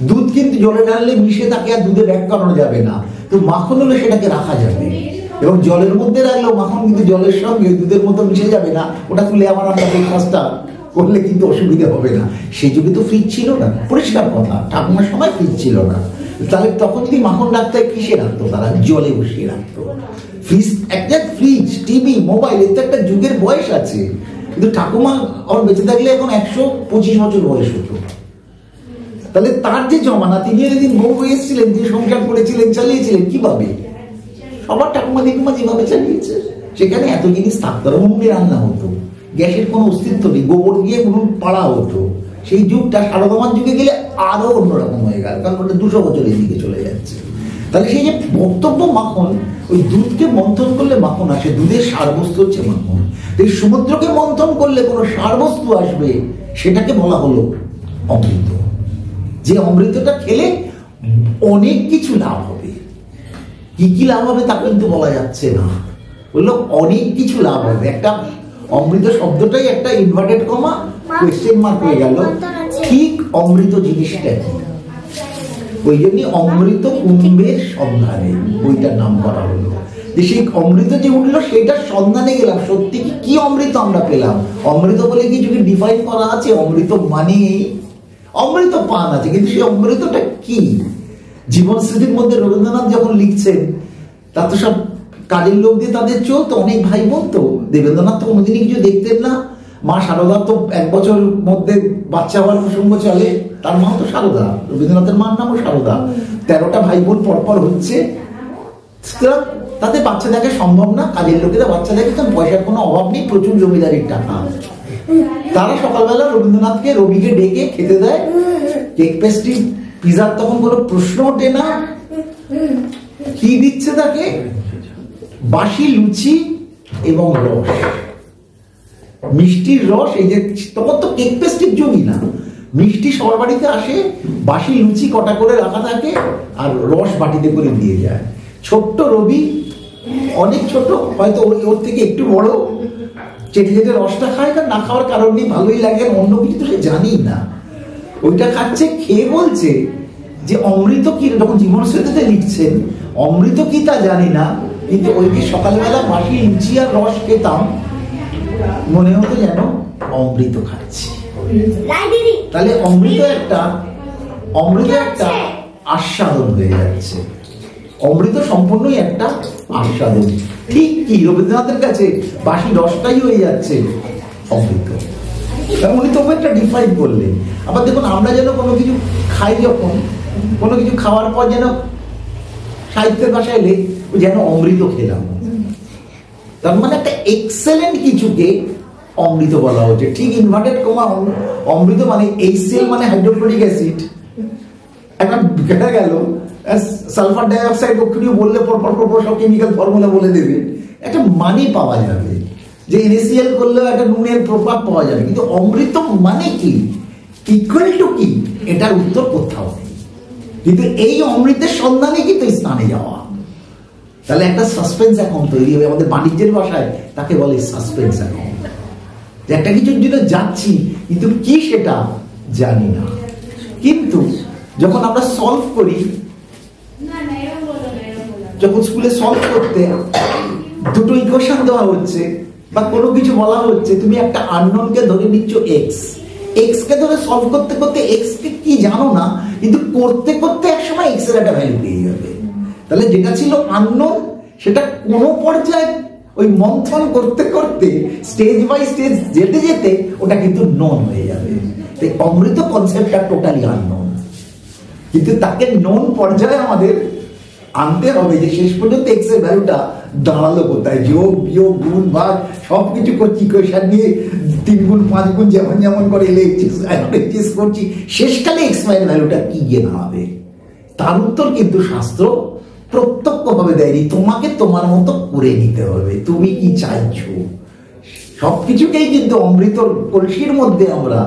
দুধ কিন্তু জলে ঢাললে মিশে থাকে আর দুধে ব্যাগ করানো যাবে না, তো মাখন হলে সেটাকে রাখা যাবে, এবং জলের মধ্যে রাখলেও মাখন কিন্তু জলের সঙ্গে দুধের মতো মিশে যাবে না, ওটা তুলে আবার আমরা ব্রেকফাস্টটা করলে কিন্তু অসুবিধা হবে না। সেই যুগে তো ফ্রিজ ছিল না, পরিষ্কার কথা, ঠাকুমার সময় ফ্রিজ ছিল না, তাহলে তখন যদি মাখন রাখতে হয় কিসে রাখতো তারা? জলে বসিয়ে রাখতো। ফ্রিজ, একটা ফ্রিজ, টিভি, মোবাইল, এর তো একটা যুগের বয়স আছে। কিন্তু ঠাকুমা আমার বেঁচে থাকলে এখন 125 বছর বয়স হতো। তাহলে তার যে জমানা, তিনি যেদিন বউ এসেছিলেন, যে সংসার করেছিলেন, চালিয়েছিলেন কিভাবে? সবার ঠাকুমা দিকুমা যেভাবে চালিয়েছে, সেখানে এত জিনিস থাকতো, উনুনে রান্না হতো, গ্যাসের কোনো অস্তিত্ব নেই, গোবর দিয়ে উনুন পাড়া হতো। সেই যুগটা সারদামার যুগে গেলে আরো অন্যরকম হয়ে গেল, কারণ ওটা 200 বছরের দিকে চলে যাচ্ছে। তাহলে সেই যে বক্তব্য মাখন, ওই দুধকে মন্থন করলে মাখন আসে, দুধের সারবস্তু হচ্ছে মাখন। এই সমুদ্রকে মন্থন করলে কোনো সারবস্তু আসবে, সেটাকে বলা হলো অমৃত। যে অমৃতটা খেলে অনেক কিছু লাভ হবে, কি কি লাভ হবে তা কিন্তু বলা যাচ্ছে না, বললো অনেক কিছু লাভ হবে। একটা অমৃত শব্দটাই একটা ইনভার্টেড কমা কোয়েশ্চেন মার্ক হয়ে গেল। ঠিক অমৃত জিনিসটা কি? ওই জন্যই অমৃত কুম্ভের সন্ধানে বইটার নাম করা হলো, যে সেই অমৃত যে উঠলো সেটার সন্ধানে গেলাম, সত্যি কি অমৃত আমরা পেলাম। অমৃত বলে কিছু কি ডিফাইন করা আছে? অমৃত মানে অমৃত পান আছে, কিন্তু সেই অমৃতটা কি? জীবন স্মৃতির মধ্যে রবীন্দ্রনাথ যখন লিখছেন, তা তো সব কাজের লোক দিয়ে তাদের চলতো, অনেক ভাই বোন। তো দেবেন্দ্রনাথ তো কোনোদিনই কিছু দেখতেন না। মা সারদা তো 1 বছর মধ্যে বাচ্চা হওয়ার প্রসঙ্গ চলে, তার মা তো সারদা, রবীন্দ্রনাথের মার নামও সারদা। 13টা ভাই বোন পরপর হচ্ছে, তাতে বাচ্চা দেখা সম্ভব না, কাজের লোকেরা বাচ্চা দেখে, কারণ পয়সার কোনো অভাব নেই, প্রচুর জমিদারির টাকা। তারা সকালবেলা রবীন্দ্রনাথকে রবিকে ডেকে খেতে দেয় কেক, পেস্ট্রি, পিজার, তখন কোনো প্রশ্ন ওঠে না। কি দিচ্ছে তাকে? বাসি লুচি এবং রস, মিষ্টির রস। এই যে তখন তো কেক পেস্ট্রির যুগই না, মিষ্টি সবার বাড়িতে আসে, বাসি লুচি কটা করে রাখা থাকে, আর রস বাটিতে করে দিয়ে যায়। ছোট্ট রবি, অনেক ছোট, হয়তো ওর থেকে একটু বড়, চেটে চেটে রসটা খায়, কারণ না খাওয়ার কারণ নেই, ভালোই লাগে, অন্য কিছু তো সে জানি না। ওইটা খাচ্ছে, খেয়ে বলছে যে অমৃত কি। যখন জীবন স্মৃতিতে লিখছেন অমৃত কি তা জানি না, কিন্তু ওই যে সকালবেলা বাসি লুচি আর রস খেতাম, মনে হতো যেন অমৃত খাচ্ছি। তাহলে অমৃত একটা আস্বাদন হয়ে যাচ্ছে, অমৃত সম্পূর্ণই একটা আস্বাদন। ঠিক কি রবীন্দ্রনাথের কাছে বাসি রসটাই হয়ে যাচ্ছে অমৃত। উনি তো একটা ডিফাইন করলেন। আবার দেখুন, আমরা যেন কোনো কিছু খাই, যখন কোনো কিছু খাওয়ার পর যেন সাহিত্যের ভাষায় এলে যেন অমৃত খেলাম, তার মানে একটা এক্সেলেন্ট কিছুকে অমৃত বলা হচ্ছে। ঠিক ইনভার্টেড কমা অমৃত মানে HCl মানে হাইড্রোক্লোরিক অ্যাসিড, একটা কেটে গেল সালফার ডাইঅক্সাইড, ওখানেও বললে পরপর সব কেমিক্যাল ফর্মুলা বলে দেবে, একটা মানে পাওয়া যাবে, যে NaCl করলেও একটা নুনের প্রভাব পাওয়া যাবে। কিন্তু অমৃত মানে কি, ইকুয়াল টু কি, এটার উত্তর কোথাও নেই। কিন্তু এই অমৃতের সন্ধানে কিন্তু স্থানে যাওয়া, তাহলে একটা সাসপেন্স অ্যাকাউন্ট তৈরি হবে। আমাদের বাণিজ্যের ভাষায় তাকে বলে সাসপেন্স অ্যাকাউন্ট, যে একটা কিছুর জন্য যাচ্ছি কিন্তু কি সেটা জানি না। কিন্তু যখন আমরা সলভ করি, যখন স্কুলে সলভ করতে দুটো ইকুয়েশন দেওয়া হচ্ছে বা কোনো কিছু বলা হচ্ছে, তুমি একটা আননোনকে ধরে নিচ্ছ এক্স কে ধরে সলভ করতে করতে এক্স কে কি জানো না, কিন্তু করতে করতে একসময় এক্স এর একটা ভ্যালু পেয়ে যাবে। তাহলে যেটা ছিল আননোন, সেটা কোনো পর্যায়ে ওই মন্থন করতে করতে স্টেজ বাই স্টেজ যেতে যেতে ওটা কিন্তু নোন হয়ে যাবে। তাই অমৃত কনসেপ্টটা টোটালি আননোন, কিন্তু তাকে নোন পর্যায়ে আমাদের আনতে হবে, যে শেষ পর্যন্ত এক্স এর ভ্যালুটা দাঁড়ালো কোথায়, যোগ বিয়োগ গুণ ভাগ সবকিছু করছি, ইকুয়েশন নিয়ে 3 গুণ 5 গুণ যেমন যেমন করে এলএইচএস করছি, শেষকালে এক্স এর ভ্যালুটা কি গিয়ে দাঁড়াবে, তার উত্তর কিন্তু শাস্ত্র প্রত্যক্ষভাবে দেয়নি। তোমাকে তোমার মতো করে নিতে হবে, তুমি কি চাইছো, সবকিছুকেই কিন্তু অমৃত কলসির মধ্যে আমরা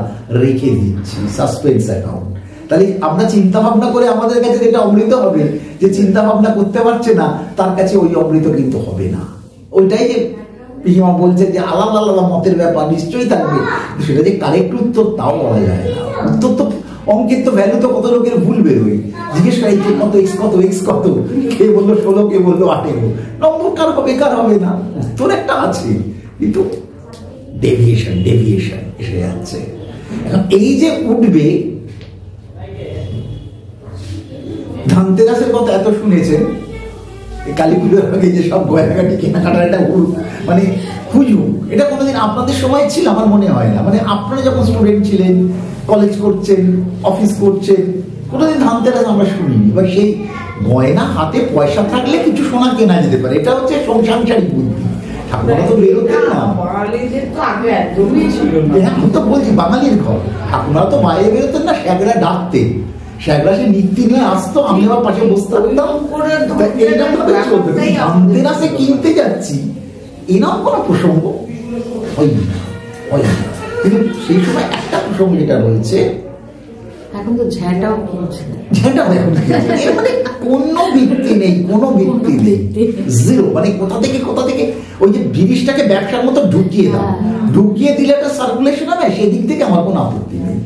রেখে দিচ্ছি, সাসপেন্স অ্যাকাউন্ট। তাহলে আমরা চিন্তা ভাবনা করে আমাদের কাছে যেটা অমৃত হবে, যে চিন্তা ভাবনা করতে পারছে না তার কাছে ওই অমৃত কিন্তু হবে না। ওইটাই যে পিসিমা বলছে যে আলাদা আলাদা মতের ব্যাপার নিশ্চয়ই থাকবে, সেটা যে কারেক্ট উত্তর তাও বলা যায় না। উত্তর তো অঙ্কের তো ভ্যালু তো কত লোকের ভুল বেরোয়, জিজ্ঞেস করে কত এক্স কত এক্স কত, কে বললো 16, কে বললো 18, নম্বর কার হবে কার হবে না, তোর একটা আছে, কিন্তু ডেভিয়েশন এসে যাচ্ছে। এখন এই যে উঠবে, ধনতেরাসের কথা এত শুনেছেন, কালী পুজোর আগে যে সব গয়নাঘাটি কেনাকাটার একটা মানে হুজুম, এটা কোনোদিন আপনাদের সময় ছিল আমার মনে হয় না। মানে আপনারা যখন স্টুডেন্ট ছিলেন, কলেজ করছেন, অফিস করছেন, কোনোদিন ধনতেরাস আমরা শুনিনি। বা সেই গয়না হাতে পয়সা থাকলে কিছু সোনা কেনা যেতে পারে, এটা হচ্ছে সংসারিক বুদ্ধি। ঠাকুরা তো বেরোতেন না, আমি তো বলছি বাঙালির ঘর, ঠাকুরা তো বাইরে বেরোতেন না, স্যাগরা ডাকতেন, স্যাগরা সে নীতি নিয়ে আসতো, আমি আবার পাশে বসতে পারতাম, এরকম ভাবে চলতো। ধনতেরাসে কিনতে যাচ্ছি এরকম কোনো প্রসঙ্গ হয়নি, কিন্তু সেই সময় একটা প্রসঙ্গ যেটা রয়েছে, এখন তো ঝ্যাঁটাও কিনছে, মানে কোনো ভিত্তি নেই, জিরো। মানে কোথা থেকে ওই যে জিনিসটাকে ব্যবসার মতো ঢুকিয়ে দিলে একটা সার্কুলেশন হবে, সেদিক থেকে আমার কোনো আপত্তি নেই।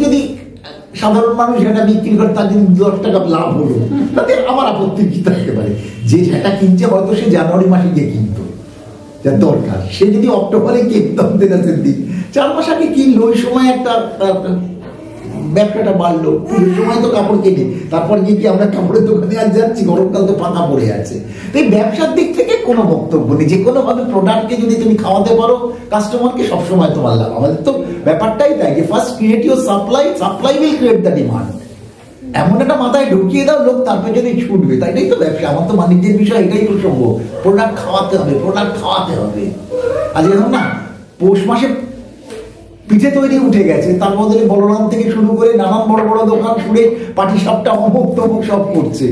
যদি সাধারণ মানুষ যেটা বিক্রি করে তার যদি 10 টাকা লাভ হলো, তাতে আমার আপত্তি কি থাকতে পারে? যে যেটা কিনছে হয়তো সে জানুয়ারি মাসে গিয়ে কিনতো, যার দরকার, সে যদি অক্টোবরে কিনতাম ধনতেরাসের দিন, 4 মাস আগে কিনলো, ওই সময় একটা ব্যবসাটা বাড়লো। পুজোর সময় তো কাপড় কেটে তারপর গিয়ে কি আমরা কাপড়ের দোকানে আর যাচ্ছি, গরমকাল তো ফাঁকা পড়ে আছে। তো এই ব্যবসার দিক থেকে কোনো বক্তব্য নেই, যে কোনো ভাবে প্রোডাক্টকে যদি তুমি খাওয়াতে পারো কাস্টমারকে, সবসময় তোমার লাভ। আমাদের তো ব্যাপারটাই তাই যে first create your supply will create the demand. এমন একটা মাথায় ঢুকিয়ে দাও, লোক তারপরে যদি ছুটবে, তাই এটাই তো ব্যবসা। আমার তো বাণিজ্যের বিষয় এটাই প্রসঙ্গ, প্রোডাক্ট খাওয়াতে হবে। আজকে ধর না পৌষ মাসে পিঠে তৈরি উঠে গেছে, তার বদলে বলরাম থেকে শুরু করে নানান বড় বড় দোকান খুলে পাটিসাপটা অমুক তমুক সব করছে।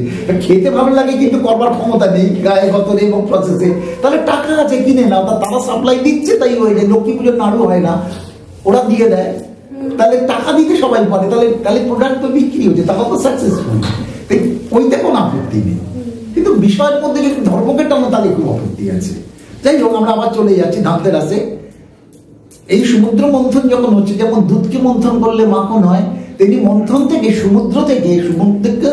খেতে ভালো লাগে কিন্তু করবার ক্ষমতা নেই গায়ে গতরে এবং প্রসেসে। তাহলে টাকা আছে, কিনে নাও, তারা সাপ্লাই দিচ্ছে, তাই হয়ে যায়। লক্ষ্মী পুজোর নাড়ু হয় না, ওরা দিয়ে দেয়, তাহলে টাকা দিতে সবাই পারে, তাহলে প্রোডাক্ট তো বিক্রি হচ্ছে, তারা তো সাকসেসফুল, ওইতে কোনো আপত্তি নেই। কিন্তু বিষয়ের মধ্যে যদি ধর্মকে টানো তাহলে খুব আপত্তি আছে। যাই হোক, আমরা আবার চলে যাচ্ছি ধনতেরাসে। এই সমুদ্র মন্থন যখন হচ্ছে, যেমন দুধকে মন্থন করলে মাখন হয়, তেমনি মন্থন থেকে সমুদ্রকে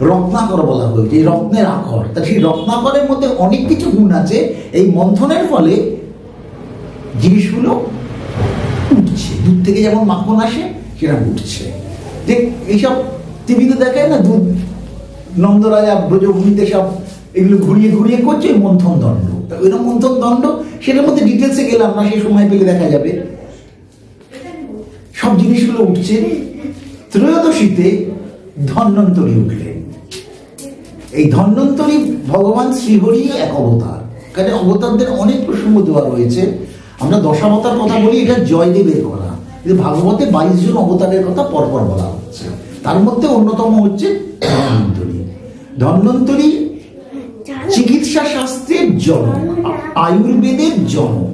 রত্নাকর বলা হয়েছে, এই রত্নের আখর। তা সেই রত্নাকরের মধ্যে অনেক কিছু গুণ আছে। এই মন্থনের ফলে জিনিসগুলো উঠছে, দুধ থেকে যেমন মাখন আসে সেটা উঠছে। যে এইসব টিভিতে দেখায় না, দুধ নন্দরাজা ব্রজভূমিতে সব এগুলো ঘুরিয়ে করছে মন্থন দণ্ড। ওইরকম মন্থন দণ্ড, সেটার মধ্যে ডিটেলসে গেলাম না, সে সময় পেলে দেখা যাবে। সব জিনিসগুলো উঠছে। ত্রয়োদশীতে ধন্বন্তরী উঠলেন। এই ধন্বন্তরী ভগবান শ্রীহরি এক অবতার। কারণ অবতারদের অনেক প্রসঙ্গ দেওয়া রয়েছে। আমরা দশাবতার কথা বলি, এটা জয়দেবের করা, কিন্তু ভাগবতে 22 জন অবতারের কথা পরপর বলা হচ্ছে। তার মধ্যে অন্যতম হচ্ছে ধন্বন্তরী। ধন্বন্তরী চিকিৎসা শাস্ত্রের জনক, আয়ুর্বেদের জনক।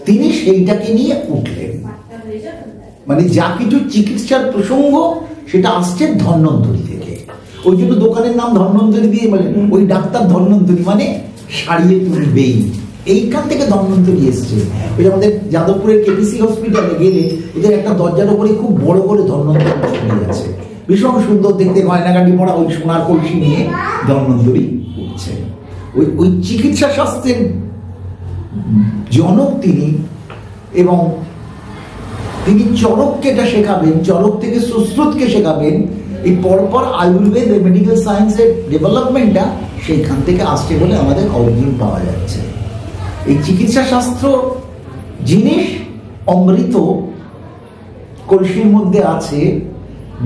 তিনি সেইটাকে নিয়ে উঠলেন। মানে যা কিছু চিকিৎসার প্রসঙ্গ সেটা আসছে ধন্বন্তরী থেকে। ওই জন্য দোকানের নাম ধন্বন্তরী দিয়ে বলেন, ওই ডাক্তার ধন্বন্তরী মানে সারিয়ে তুলবেই, এইখান থেকে ধন্বন্তরী এসছে। ওই যে আমাদের যাদবপুরের কেপিসি হসপিটালে গেলে ওদের একটা দরজার উপরে খুব বড় করে ধন্বন্তরী ছবি আছে, ভীষণ সুন্দর দেখতে, গয়নাগাটি পড়া, ওই সোনার কলসি নিয়ে ধন্বন্তরী উঠছে। ওই চিকিৎসা শাস্ত্রের জনক তিনি, এবং তিনি চরককে এটা শেখাবেন, চরক থেকে সুশ্রুতকে শেখাবেন। এই পরপর আয়ুর্বেদ মেডিকেল সায়েন্সের ডেভেলপমেন্টটা সেইখান থেকে আসছে বলে আমাদের অর্জন পাওয়া যাচ্ছে। এই চিকিৎসা শাস্ত্র জিনিস অমৃত কলসির মধ্যে আছে,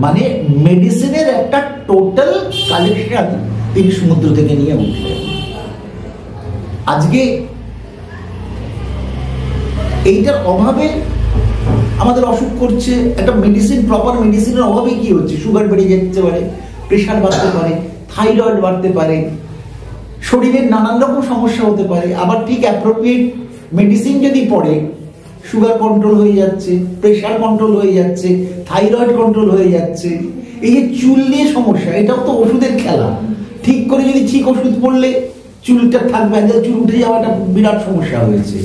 মানে মেডিসিনের একটা টোটাল কালেকশন তিনি সমুদ্র থেকে নিয়ে উঠলেন। আজকে এইটার অভাবে আমাদের অসুখ করছে। একটা মেডিসিন, প্রপার মেডিসিনের অভাবে কি হচ্ছে? সুগার বেড়ে যেতে পারে, প্রেশার বাড়তে পারে, থাইরয়েড বাড়তে পারে, শরীরের নানান রকম সমস্যা হতে পারে। আবার ঠিক অ্যাপ্রোপ্রিয়েট মেডিসিন যদি পড়ে, সুগার কন্ট্রোল হয়ে যাচ্ছে, প্রেশার কন্ট্রোল হয়ে যাচ্ছে, থাইরয়েড কন্ট্রোল হয়ে যাচ্ছে। এই যে চুল নিয়ে সমস্যা, এটাও তো ওষুধের খেলা। ঠিক করে যদি ঠিক ওষুধ পড়লে চুলটা থাকবে, চুল উঠে যাওয়া একটা বিরাট সমস্যা হয়েছে।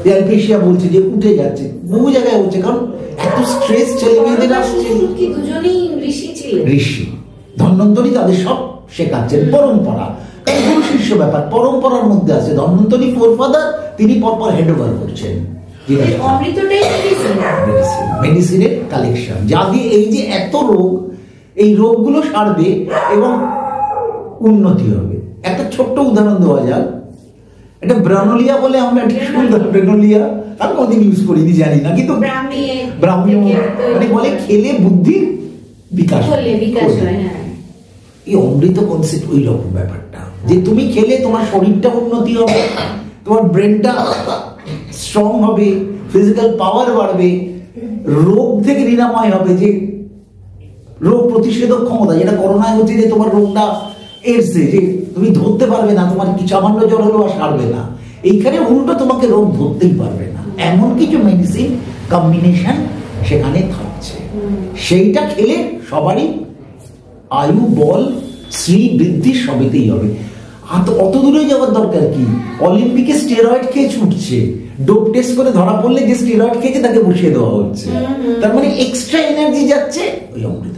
অ্যালপেশিয়া বলছে যে উঠে যাচ্ছে, বহু জায়গায় হচ্ছে, কারণ এত স্ট্রেস ছেলে মেয়েদের আসছে। দুজনেই ঋষি ছিলেন, ঋষি ধন্বন্তরী তাদের সব শেখাচ্ছেন, পরম্পরা, গুরু শিষ্য ব্যাপার পরম্পরার মধ্যে আছে। ধন্বন্তরী ফোরফাদার, তিনি পরপর হ্যান্ড ওভার করছেন মেডিসিনের কালেকশন, যা দিয়ে এই যে এত রোগ, এই রোগগুলো সারবে এবং উন্নতি হবে। একটা ছোট্ট উদাহরণ দেওয়া যাক, এটা ব্রানোলিয়া বলে আমরা ঠিক সুন্দর, ব্রানোলিয়া আমি কোনদিন ইউজ করিনি জানি না, কিন্তু ব্রাহ্মী মানে বলে খেলে বুদ্ধির বিকাশ হয়। এই অমৃত কনসেপ্ট ওই রকম ব্যাপারটা, যে তুমি খেলে তোমার শরীরটা উন্নতি হবে, তোমার ব্রেনটা স্ট্রং হবে, ফিজিক্যাল পাওয়ার বাড়বে, রোগ থেকে নিরাময় হবে, যে রোগ প্রতিষেধক ক্ষমতা, যেটা করোনায় হচ্ছে যে তোমার রোগটা এসছে যে তুমি ধরতে পারবে না, তোমার কি সামান্য জ্বর হলেও আর সারবে না, এইখানে উল্টো তোমাকে রোগ ধরতেই পারবে না, এমন কিছু মেডিসিন কম্বিনেশন সেখানে থাকছে। সেইটা খেলে সবারই আয়ু, বল, শ্রী বৃদ্ধি সবেতেই হবে। অত দূরে যাওয়ার দরকার কি? অলিম্পিকে স্টেরয়েড খেয়ে ছুটছে, ডোপ টেস্ট করে ধরা পড়লে যে স্টেরয়েড খেয়েছে তাকে বসিয়ে দেওয়া হচ্ছে, তার মানে এক্সট্রা এনার্জি যাচ্ছে ওই অমৃত।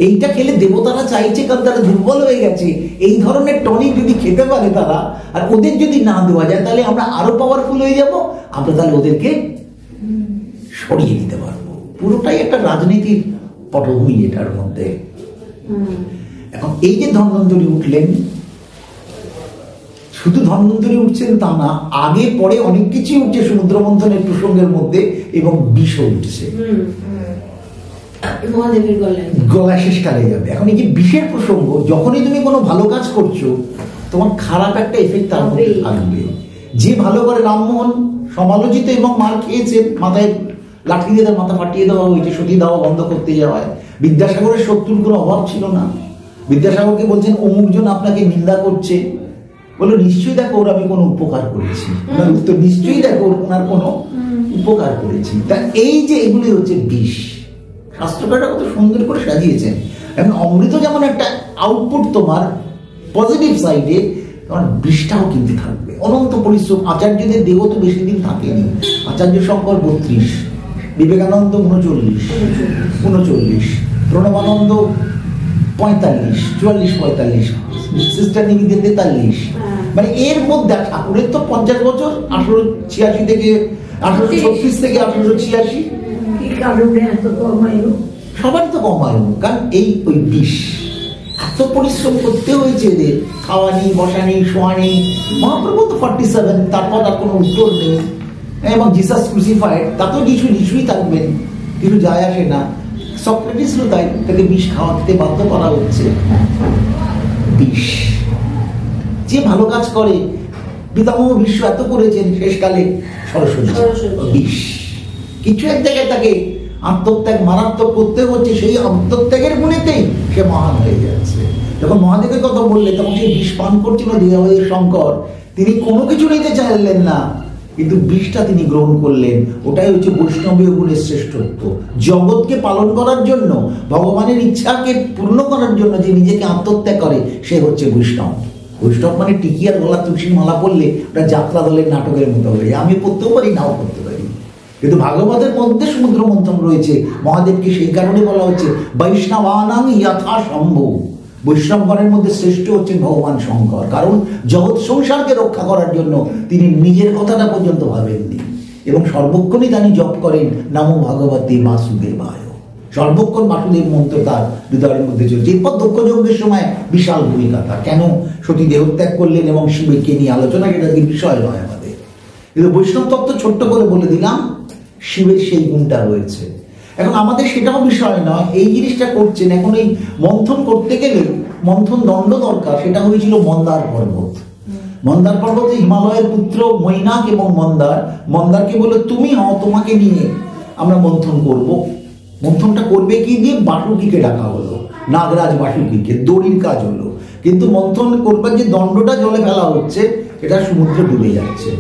এইটা খেলে দেবতারা চাইছে, কারণ তারা দুর্বল হয়ে গেছে, এই ধরনের টনিক যদি খেতে পারে তারা, আর ওদের যদি না দেওয়া যায় তাহলে আমরা আরো পাওয়ারফুল হয়ে যাব, আমরা তাহলে ওদেরকে সরিয়ে দিতে পারবো। পুরোটাই একটা রাজনীতির পটভূমি এটার মধ্যে। এখন এই যে ধন্বন্তরী উঠলেন, শুধু ধন্বন্তরী উঠছেন তা না, আগে পরে অনেক কিছুই উঠছে সমুদ্র মন্থনের প্রসঙ্গের মধ্যে, এবং বিষও উঠছে, গলা শেষ কালে যাবে। এখন এই যে বিষের প্রসঙ্গ, যখনই তুমি কোনো ভালো কাজ করছো তোমার খারাপ একটা এফেক্ট তার মধ্যে থাকবে। যে ভালো করে, রামমোহন সমালোচিত এবং মার খেয়েছে, মাথায় লাঠি দিয়ে তার মাথা ফাটিয়ে দেওয়া হয়েছে, সতী দেওয়া বন্ধ করতে যাওয়ায়। বিদ্যাসাগরের শত্রুর কোনো অভাব ছিল না, বিদ্যাসাগরকে বলছেন অমুকজন আপনাকে নিন্দা করছে, বললো নিশ্চয়ই দেখো ওর আমি কোনো উপকার করেছি, ওনার উত্তর নিশ্চয়ই দেখো ওনার কোনো উপকার করেছি। তা এই যে এগুলি হচ্ছে বিষ, শাস্ত্রকাররা কত সুন্দর করে সাজিয়েছেন। এখন অমৃত যেমন একটা আউটপুট তোমার পজিটিভ সাইডে, তোমার বিষটাও কিন্তু থাকবে। অনন্ত পরিশ্রম, আচার্যদের দেহ তো বেশি দিন থাকেনি, আচার্য শঙ্কর 32, বিবেকানন্দ 39, প্রণবানন্দ 45, 44-45, সিস্টার নিবেদিতা 43, মানে এর মধ্যে ঠাকুরের তো 50 বছর, 1886 থেকে 1836 থেকে 1886, সবার তো কম আয়ু, কারণ এই ওই বিষ এত পরিশ্রম করতে হয়েছে এদের, খাওয়া নেই, বসা নেই, শোয়া নেই। মহাপ্রভু তো 47, তারপর আর কোনো উত্তর নেই, এবং জিসাস ক্রুসিফাইড, তাতেও যিশুই থাকবেন, কিছু যায় আসে না। সক্রেটিসও তাই, তাকে বিষ খাওয়াতে বাধ্য করা হচ্ছে। বিষ, যে ভালো কাজ করে, পিতামহ বিশ্ব এত করেছেন, শেষকালে সরস্বতী বিষ, কিছু এক জায়গায় তাকে আত্মত্যাগ মারাত্মক করতে হচ্ছে, সেই আত্মত্যাগের গুণেতেই সে মহান হয়ে যাচ্ছে। যখন মহাদেবের কথা বললে তখন সে বিষ পান করছিল দীনবন্ধু শঙ্কর, তিনি কোনো কিছু নিতে চাইলেন না, কিন্তু বিষটা তিনি গ্রহণ করলেন। ওটাই হচ্ছে বৈষ্ণবীয় গুণের শ্রেষ্ঠত্ব। জগৎকে পালন করার জন্য, ভগবানের ইচ্ছাকে পূর্ণ করার জন্য যে নিজেকে আত্মত্যাগ করে, সে হচ্ছে বৈষ্ণব। বৈষ্ণব মানে টিকিয়ার গলা তুলসী মালা পড়লে ওটা যাত্রা দলের নাটকের মতো হয়ে যায়। আমি পড়তেও পারি, নাও পড়তে পারি, কিন্তু ভাগবতের মধ্যে সমুদ্র মন্থন রয়েছে। মহাদেবকে সেই কারণে বলা হচ্ছে বৈষ্ণবানাং যথা সম্ভব, বৈষ্ণবগণের মধ্যে শ্রেষ্ঠ হচ্ছেন ভগবান শঙ্কর, কারণ জগৎ সংসারকে রক্ষা করার জন্য তিনি নিজের কথাটা পর্যন্ত ভাবেননি, এবং সর্বক্ষণই তিনি জপ করেন নমো ভগবতে বাসুদেবায়। সর্বক্ষণ বাসুদেব মন্ত্র তার হৃদয়ের মধ্যে চলছে। এরপর দক্ষ যজ্ঞের সময় বিশাল ভূমিকা তার, কেন সতী দেহত্যাগ করলেন এবং শিবকে নিয়ে আলোচনা, এটা বিষয় নয় আমাদের, কিন্তু বৈষ্ণব তত্ত্ব ছোট্ট করে বলে দিলাম, শিবের সেই গুণটা রয়েছে। এখন আমাদের সেটাও বিষয় নয়, এই জিনিসটা করছেন। এখন এই মন্থন করতে গেলে মন্থন দণ্ড দরকার, সেটা হয়েছিল মন্দার পর্বত। মন্দার পর্বতে হিমালয়ের পুত্র মৈনাক এবং মন্দারকে বলে তুমি হও, তোমাকে নিয়ে আমরা মন্থন করব। মন্থনটা করবে কি দিয়ে? বাসুকিকে ডাকা হলো, নাগরাজ বাসুকিকে, দড়ির কাজ হলো, কিন্তু মন্থন করবার যে দণ্ডটা জলে ফেলা হচ্ছে এটা সমুদ্রে ডুবে যাচ্ছে।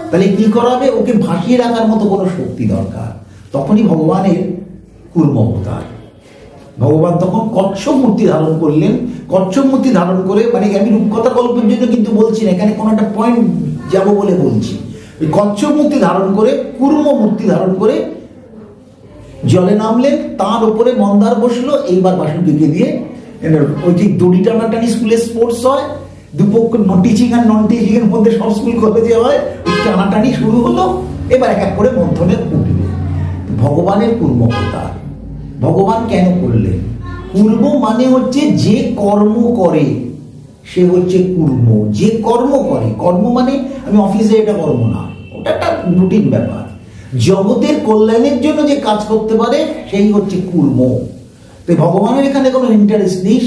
তাহলে কি করা হবে? ওকে ভাসিয়ে রাখার মতো কোনো শক্তি দরকার। তখনই ভগবানের কুর্ম অবতার, ভগবান তখন কচ্ছপ মূর্তি ধারণ করলেন। কচ্ছপ মূর্তি ধারণ করে, মানে আমি রূপকথা গল্পের জন্য কিন্তু বলছি না, এখানে কোনো একটা পয়েন্ট যাবো বলে বলছি। কচ্ছপ মূর্তি ধারণ করে, কুর্ম মূর্তি ধারণ করে জলে নামলেন, তার উপরে মন্দার বসলো, এইবার বাসুকিকে দিয়ে ওই যে দড়ি টানাটানি স্কুলে স্পোর্টস হয়, দুপক্ষ টিচিং আর নন টিচিং এর মধ্যে সব স্কুল কলেজে হয়, ওই টানাটানি শুরু হলো। এবার এক এক করে মন্থনে উঠবে। ভগবানের কূর্মকতা, ভগবান কেন করলেন? কূর্ম মানে হচ্ছে যে কর্ম করে সে হচ্ছে কূর্ম। যে কর্ম করে, কর্ম মানে আমি অফিসে এটা কর্ম না, ওটা একটা রুটিন ব্যাপার। জগতের কল্যাণের জন্য যে কাজ করতে পারে সেই হচ্ছে কূর্ম। তো ভগবানের এখানে কোনো ইন্টারেস্ট নেই,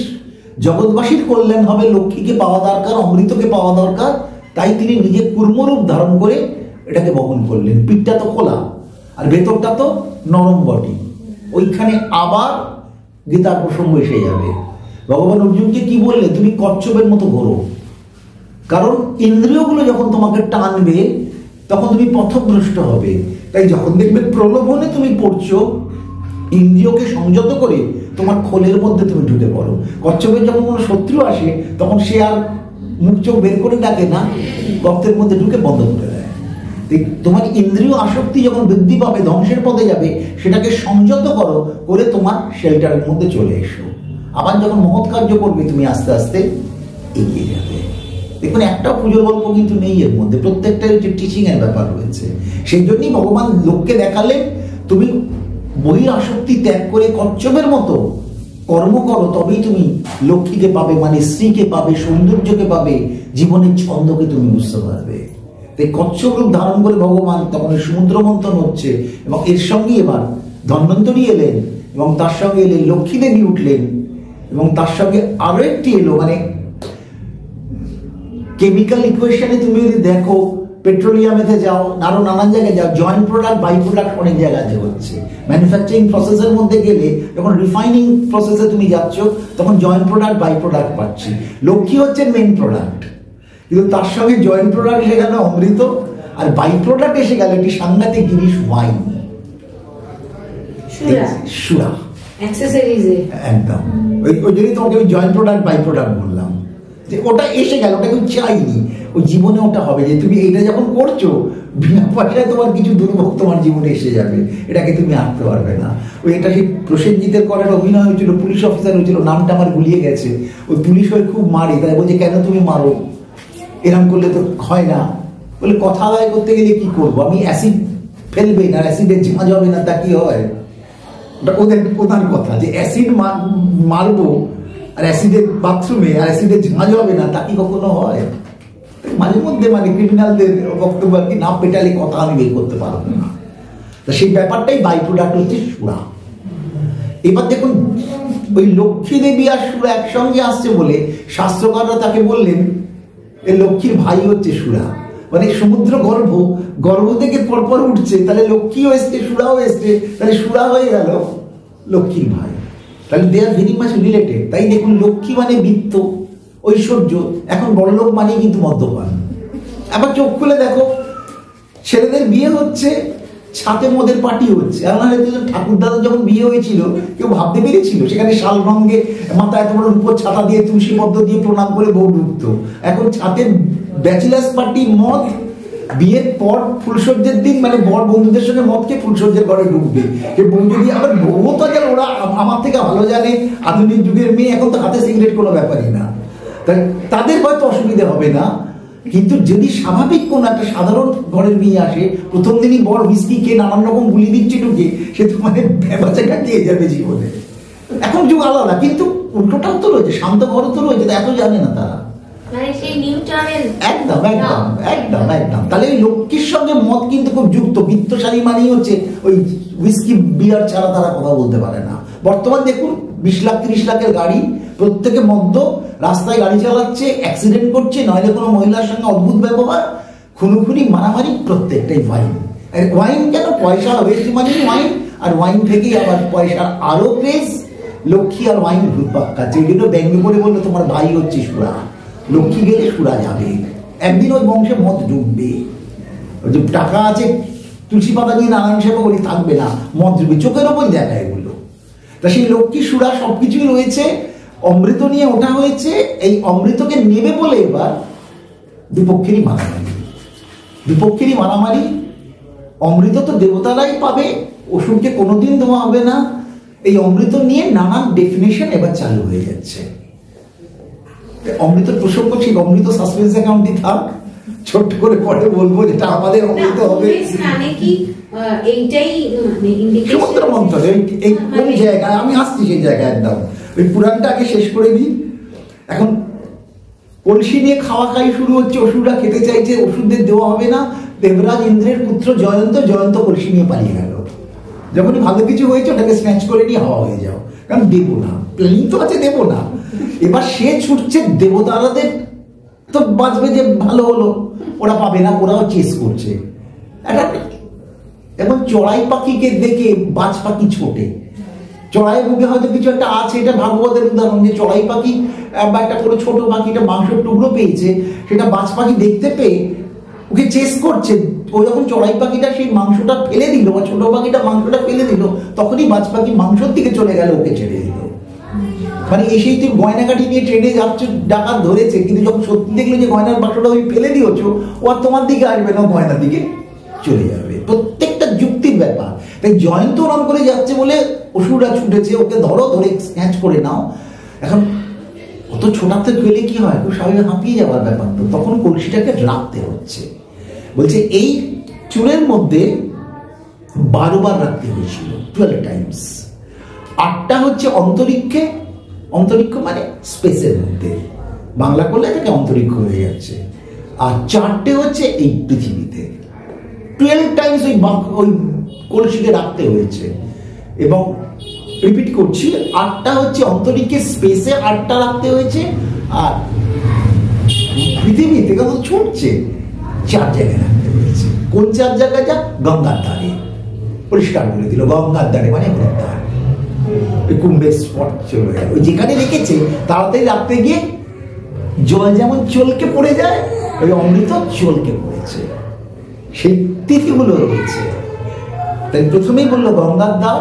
জগৎবাসীর কল্যাণ হবে, লক্ষ্মীকে পাওয়া দরকার, অমৃতকে পাওয়া দরকার, তাই তিনি নিজে কূর্মরূপ ধারণ করে এটাকে বহন করলেন। পিঠটা তো খোলা আর ভেতরটা তো নরম বটে। ওইখানে আবার গীতার প্রসঙ্গ এসে যাবে। ভগবান অর্জুনকে কি বললে? তুমি কচ্ছপের মতো ঘোরো, কারণ ইন্দ্রিয়গুলো যখন তোমাকে টানবে তখন তুমি পথভ্রষ্ট হবে। তাই যখন দেখবে প্রলোভনে তুমি পড়ছো, ইন্দ্রিয়কে সংযত করে তোমার খোলের মধ্যে তুমি ঢুকে পড়ো। কচ্ছপের যখন কোনো শত্রু আসে তখন সে আর মুখ চোখ বের করে ডাকে না, গর্তের মধ্যে ঢুকে বন্ধ করে দেয়। তোমার ইন্দ্রিয় আসক্তি যখন বৃদ্ধি পাবে, ধ্বংসের পথে যাবে, সেটাকে সংযত করো, করে তোমার শেল্টারের মধ্যে চলে এসো। আবার যখন মহৎ কার্য করবে তুমি আস্তে আস্তে এগিয়ে যাবে। দেখুন, একটা পুজোর গল্প কিন্তু নেই এর মধ্যে, প্রত্যেকটা হচ্ছে টিচিং এর ব্যাপার রয়েছে। সেই জন্যই ভগবান লোককে দেখালেন তুমি বহির আসক্তি ত্যাগ করে কচ্ছপের মতো কর্ম করো, তবেই তুমি লক্ষ্মীকে পাবে, মানে স্ত্রীকে পাবে, সৌন্দর্যকে পাবে, জীবনের ছন্দকে তুমি বুঝতে পারবে। তাই কচ্ছপ রূপ ধারণ করে ভগবান তখন সমুদ্র মন্থন হচ্ছে, এবং এর সঙ্গে এবার ধন্বন্তরী এলেন, এবং তার সঙ্গে এলেন লক্ষ্মী দেবী উঠলেন, এবং তার সঙ্গে আরো একটি এলো। মানে কেমিক্যাল ইকুয়েশনে তুমি যদি দেখো, পেট্রোলিয়ামেতে যাও, আরো নানান জায়গায় যাও, জয়েন্ট প্রোডাক্ট বাই প্রোডাক্ট অনেক জায়গাতে হচ্ছে। ম্যানুফ্যাকচারিং প্রসেসের মধ্যে গেলে যখন রিফাইনিং প্রসেসে তুমি যাচ্ছ, তখন জয়েন্ট প্রোডাক্ট বাই প্রোডাক্ট পাচ্ছি। লক্ষ্মী হচ্ছে মেন প্রোডাক্ট, কিন্তু তার সঙ্গে জয়েন্ট প্রোডাক্ট এসে গেল অমৃত, আর বাই প্রোডাক্ট এসে গেল একটি সাংঘাতিক জিনিস, ওয়াইন, সুরা, একদম। ওই জন্যই তোমাকে ওই জয়েন্ট প্রোডাক্ট বাই প্রোডাক্ট বললাম, যে ওটা এসে গেল, ওটা কেউ চাইনি, ওই জীবনে ওটা হবে। যে তুমি এইটা যখন করছো, বিনা পয়সায় তোমার কিছু দুর্ভোগ তোমার জীবনে এসে যাবে, এটাকে তুমি আঁকতে পারবে না। ওই এটা সেই প্রসেনজিতের করার অভিনয় হয়েছিল, পুলিশ অফিসার হয়েছিল, নামটা আমার গুলিয়ে গেছে। ওই পুলিশ হয়ে খুব মারে, তাই বলছে কেন তুমি মারো, এরকম করলে তো হয় না। বলে কথা আদায় করতে গেলে কি করবো, আমি অ্যাসিড ফেলবে না, অ্যাসিডের ঝাঁজ হবে না, তা কি হয়? ওদের প্রধান কথা যে অ্যাসিড মারবো আর অ্যাসিডের বাথরুমে আর অ্যাসিডের ঝাঁজ হবে না, তা কি কখনো হয়? মাঝে মধ্যে মানে ক্রিমিনালদের বক্তব্য আর কি, না পেটালে কথা আমি বের করতে পারবো না। তা সেই ব্যাপারটাই বাই প্রোডাক্ট হচ্ছে সুরা। এবার দেখুন, ওই লক্ষ্মী দেবী আর সুরা একসঙ্গে আসছে বলে শাস্ত্রকাররা তাকে বললেন এই লক্ষ্মীর ভাই হচ্ছে সুরা। মানে সমুদ্র গর্ভ থেকে পরপর উঠছে, তাহলে লক্ষ্মীও এসছে, সুরাও এসছে, তাহলে সুরা হয়ে গেল লক্ষ্মীর ভাই। তাহলে দে আর ভেরি মাচ রিলেটেড। তাই দেখুন, লক্ষ্মী মানে বিত্ত, ঐশ্বর্য, এখন বড়লোক মানেই কিন্তু মদ্যপান। আবার চোখ খুলে দেখো, ছেলেদের বিয়ে হচ্ছে, ছাতে মদের পার্টি হচ্ছে। ঠাকুর দাদা যখন বিয়ে হয়েছিল কেউ ভাবতে পেরেছিল সেখানে শাল রঙে মাথায় তোমার উপর ছাতা দিয়ে তুলসী পদ্ম দিয়ে প্রণাম করে বউ ঢুকতো? এখন ছাতে ব্যাচেলার্স পার্টি, মদ, বিয়ের পর ফুলসজ্জের দিন মানে বর বন্ধুদের সঙ্গে মদ খেয়ে ফুলসজ্জের ঘরে ঢুকবে। বউ যদি আবার বউ তো গেল, ওরা আমার থেকে ভালো জানে আধুনিক যুগের মেয়ে, এখন তো হাতে সিগারেট কোনো ব্যাপারই না, তাই তাদের হয়তো অসুবিধা হবে না। কিন্তু যদি স্বাভাবিক কোন একটা সাধারণ ঘরের মেয়ে আসে, প্রথম দিনই বর হুইস্কি খেয়ে নানান রকম গুলি দিচ্ছে ঢুকে, সে তো মানে বেবাচা কাটিয়ে যাবে জীবনে। এখন যুগ আলাদা, কিন্তু উল্টোটাও তো রয়েছে, শান্ত ঘরও তো রয়েছে, এত জানে না তারা। একদম একদম একদম একদম। তাহলে ওই লক্ষ্মীর সঙ্গে মদ কিন্তু খুব যুক্ত। বিত্তশালী মানেই হচ্ছে ওই হুইস্কি বিয়ার ছাড়া তারা কথা বলতে পারে না। বর্তমান দেখুন 20 লাখ 30 লাখের গাড়ি, প্রত্যেকে মদ্য, রাস্তায় গাড়ি চালাচ্ছে, অ্যাক্সিডেন্ট করছে, নইলে কোনো মহিলার সঙ্গে অদ্ভুত ব্যবহার, খুনোখুনি, মারামারি, প্রত্যেকটাই ওয়াইন। ওয়াইন কেন? পয়সা বেশি মানে ওয়াইন, আর ওয়াইন থেকেই আবার পয়সার আরো ক্রেজ। লক্ষ্মী আর ওয়াইন ঘুরপাক খাচ্ছে। এই জন্য ব্যঙ্গ করে বললো তোমার ভাই হচ্ছে সুরা, লক্ষ্মী গেলে সুরা যাবে, একদিন ওই বংশে মদ ডুববে। যে টাকা আছে, তুলসী পাতা নিয়ে নারায়ণ সেবা করি, থাকবে না, মদ ডুববে, চোখের ওপর দেখা এগুলো। তা সেই লক্ষ্মী সুরা সবকিছুই রয়েছে। অমৃত নিয়ে ওঠা হয়েছে, এই অমৃতকে নেবে বলে এবার দুপক্ষেরই মারামারি। অমৃত তো দেবতারাই পাবে, ওষুধকে কোনোদিন দেওয়া হবে না, এই অমৃত নিয়ে নানান ডেফিনেশন এবার চালু হয়ে যাচ্ছে। অমৃত প্রসঙ্গ ঠিক, অমৃত সাসপেন্স অ্যাকাউন্টই থাক, ছোট্ট করে পরে বলবো যেটা আমাদের অমৃত হবে। মানে কি এইটাই মানে ইন্ডিকেশন সমুদ্র মন্থন এই কোন জায়গায়, আমি আসছি সেই জায়গায় একদম। ওই পুরাণটা আগে শেষ করে দিই। এখন কলসি নিয়ে খাওয়া খাই শুরু হচ্ছে, ওষুধরা খেতে চাইছে, ওষুধদের দেওয়া হবে না। দেবরাজ ইন্দ্রের পুত্র জয়ন্ত, জয়ন্ত কলসি নিয়ে পালিয়ে গেল। যখনই ভালো কিছু হয়েছে ওটাকে স্ন্যাচ করে নিয়ে হাওয়া হয়ে যাও, কারণ দেবো না, প্ল্যানিং তো আছে দেবো না। এবার সে ছুটছে, দেবতারাদের তো বাঁচবে যে ভালো হলো, ওরা পাবে না, ওরাও চেস করছে। একটা এখন চড়াই পাখিকে দেখে বাজ পাখি ছোটে, চড়াই বুকে হয়তো কিছু একটা আছে, এটা ভাগবতের উদাহরণ, যে চড়াই পাখি বা একটা কোনো ছোট পাখিটা মাংসের টুকরো পেয়েছে, সেটা বাজ পাখি দেখতে পেয়ে ওকে চেস করছে। ওই যখন চড়াই পাখিটা সেই মাংসটা ফেলে দিল, বা ছোট পাখিটা মাংসটা ফেলে দিল, তখনই বাজ পাখি মাংসর দিকে চলে গেল, ওকে ছেড়ে দিল। মানে এসেই তুই গয়নাকাঠি নিয়ে ট্রেনে যাচ্ছ, ডাকাত ধরেছে, কিন্তু যখন সত্যি দেখলো যে গয়নার বাক্সটা তুমি ফেলে দিয়েছো, ও আর তোমার দিকে আসবে না, গয়নার দিকে চলে যাবে। প্রত্যেকটা যুক্তির ব্যাপার। তাই জয়ন্ত ওরম করে যাচ্ছে বলে অসুররা ছুটেছে, ওকে ধরো, ধরে স্ন্যাচ করে নাও। এখন অত ছোটাতে গেলে কি হয়, খুব স্বাভাবিক হাঁপিয়ে যাওয়ার ব্যাপার। তো তখন কলসিটাকে রাখতে হচ্ছে। বলছে এই চুলের মধ্যে 12 বার রাখতে হয়েছিল, 12 টাইমস। 8টা হচ্ছে অন্তরিক্ষে, অন্তরিক্ষ মানে স্পেসের মধ্যে, বাংলা করলে এটাকে অন্তরিক্ষ হয়ে যাচ্ছে। আর 4টে হচ্ছে এই পৃথিবীতে। 12 টাইমস ওই কলসিকে রাখতে হয়েছে। এবং রিপিট করছি, 8টা হচ্ছে অন্তরিক্ষে, স্পেসে 8টা রাখতে হয়েছে। আর পৃথিবীতে কত ছুটছে, 4 জায়গায় রাখতে হয়েছে। কোন 4 জায়গায়? যা গঙ্গার ধারে, পরিষ্কার করে দিল, গঙ্গার ধারে মানে বৃন্দাবন। কুম্ভের স্পট চলে গেল, যেখানে রেখেছে তাড়াতাড়ি রাখতে গিয়ে জল যেমন চলকে পড়ে যায়, ওই অমৃত চলকে পড়েছে। সেই তিথিগুলো রয়েছে। তাই প্রথমেই বললো গঙ্গার দ্বার,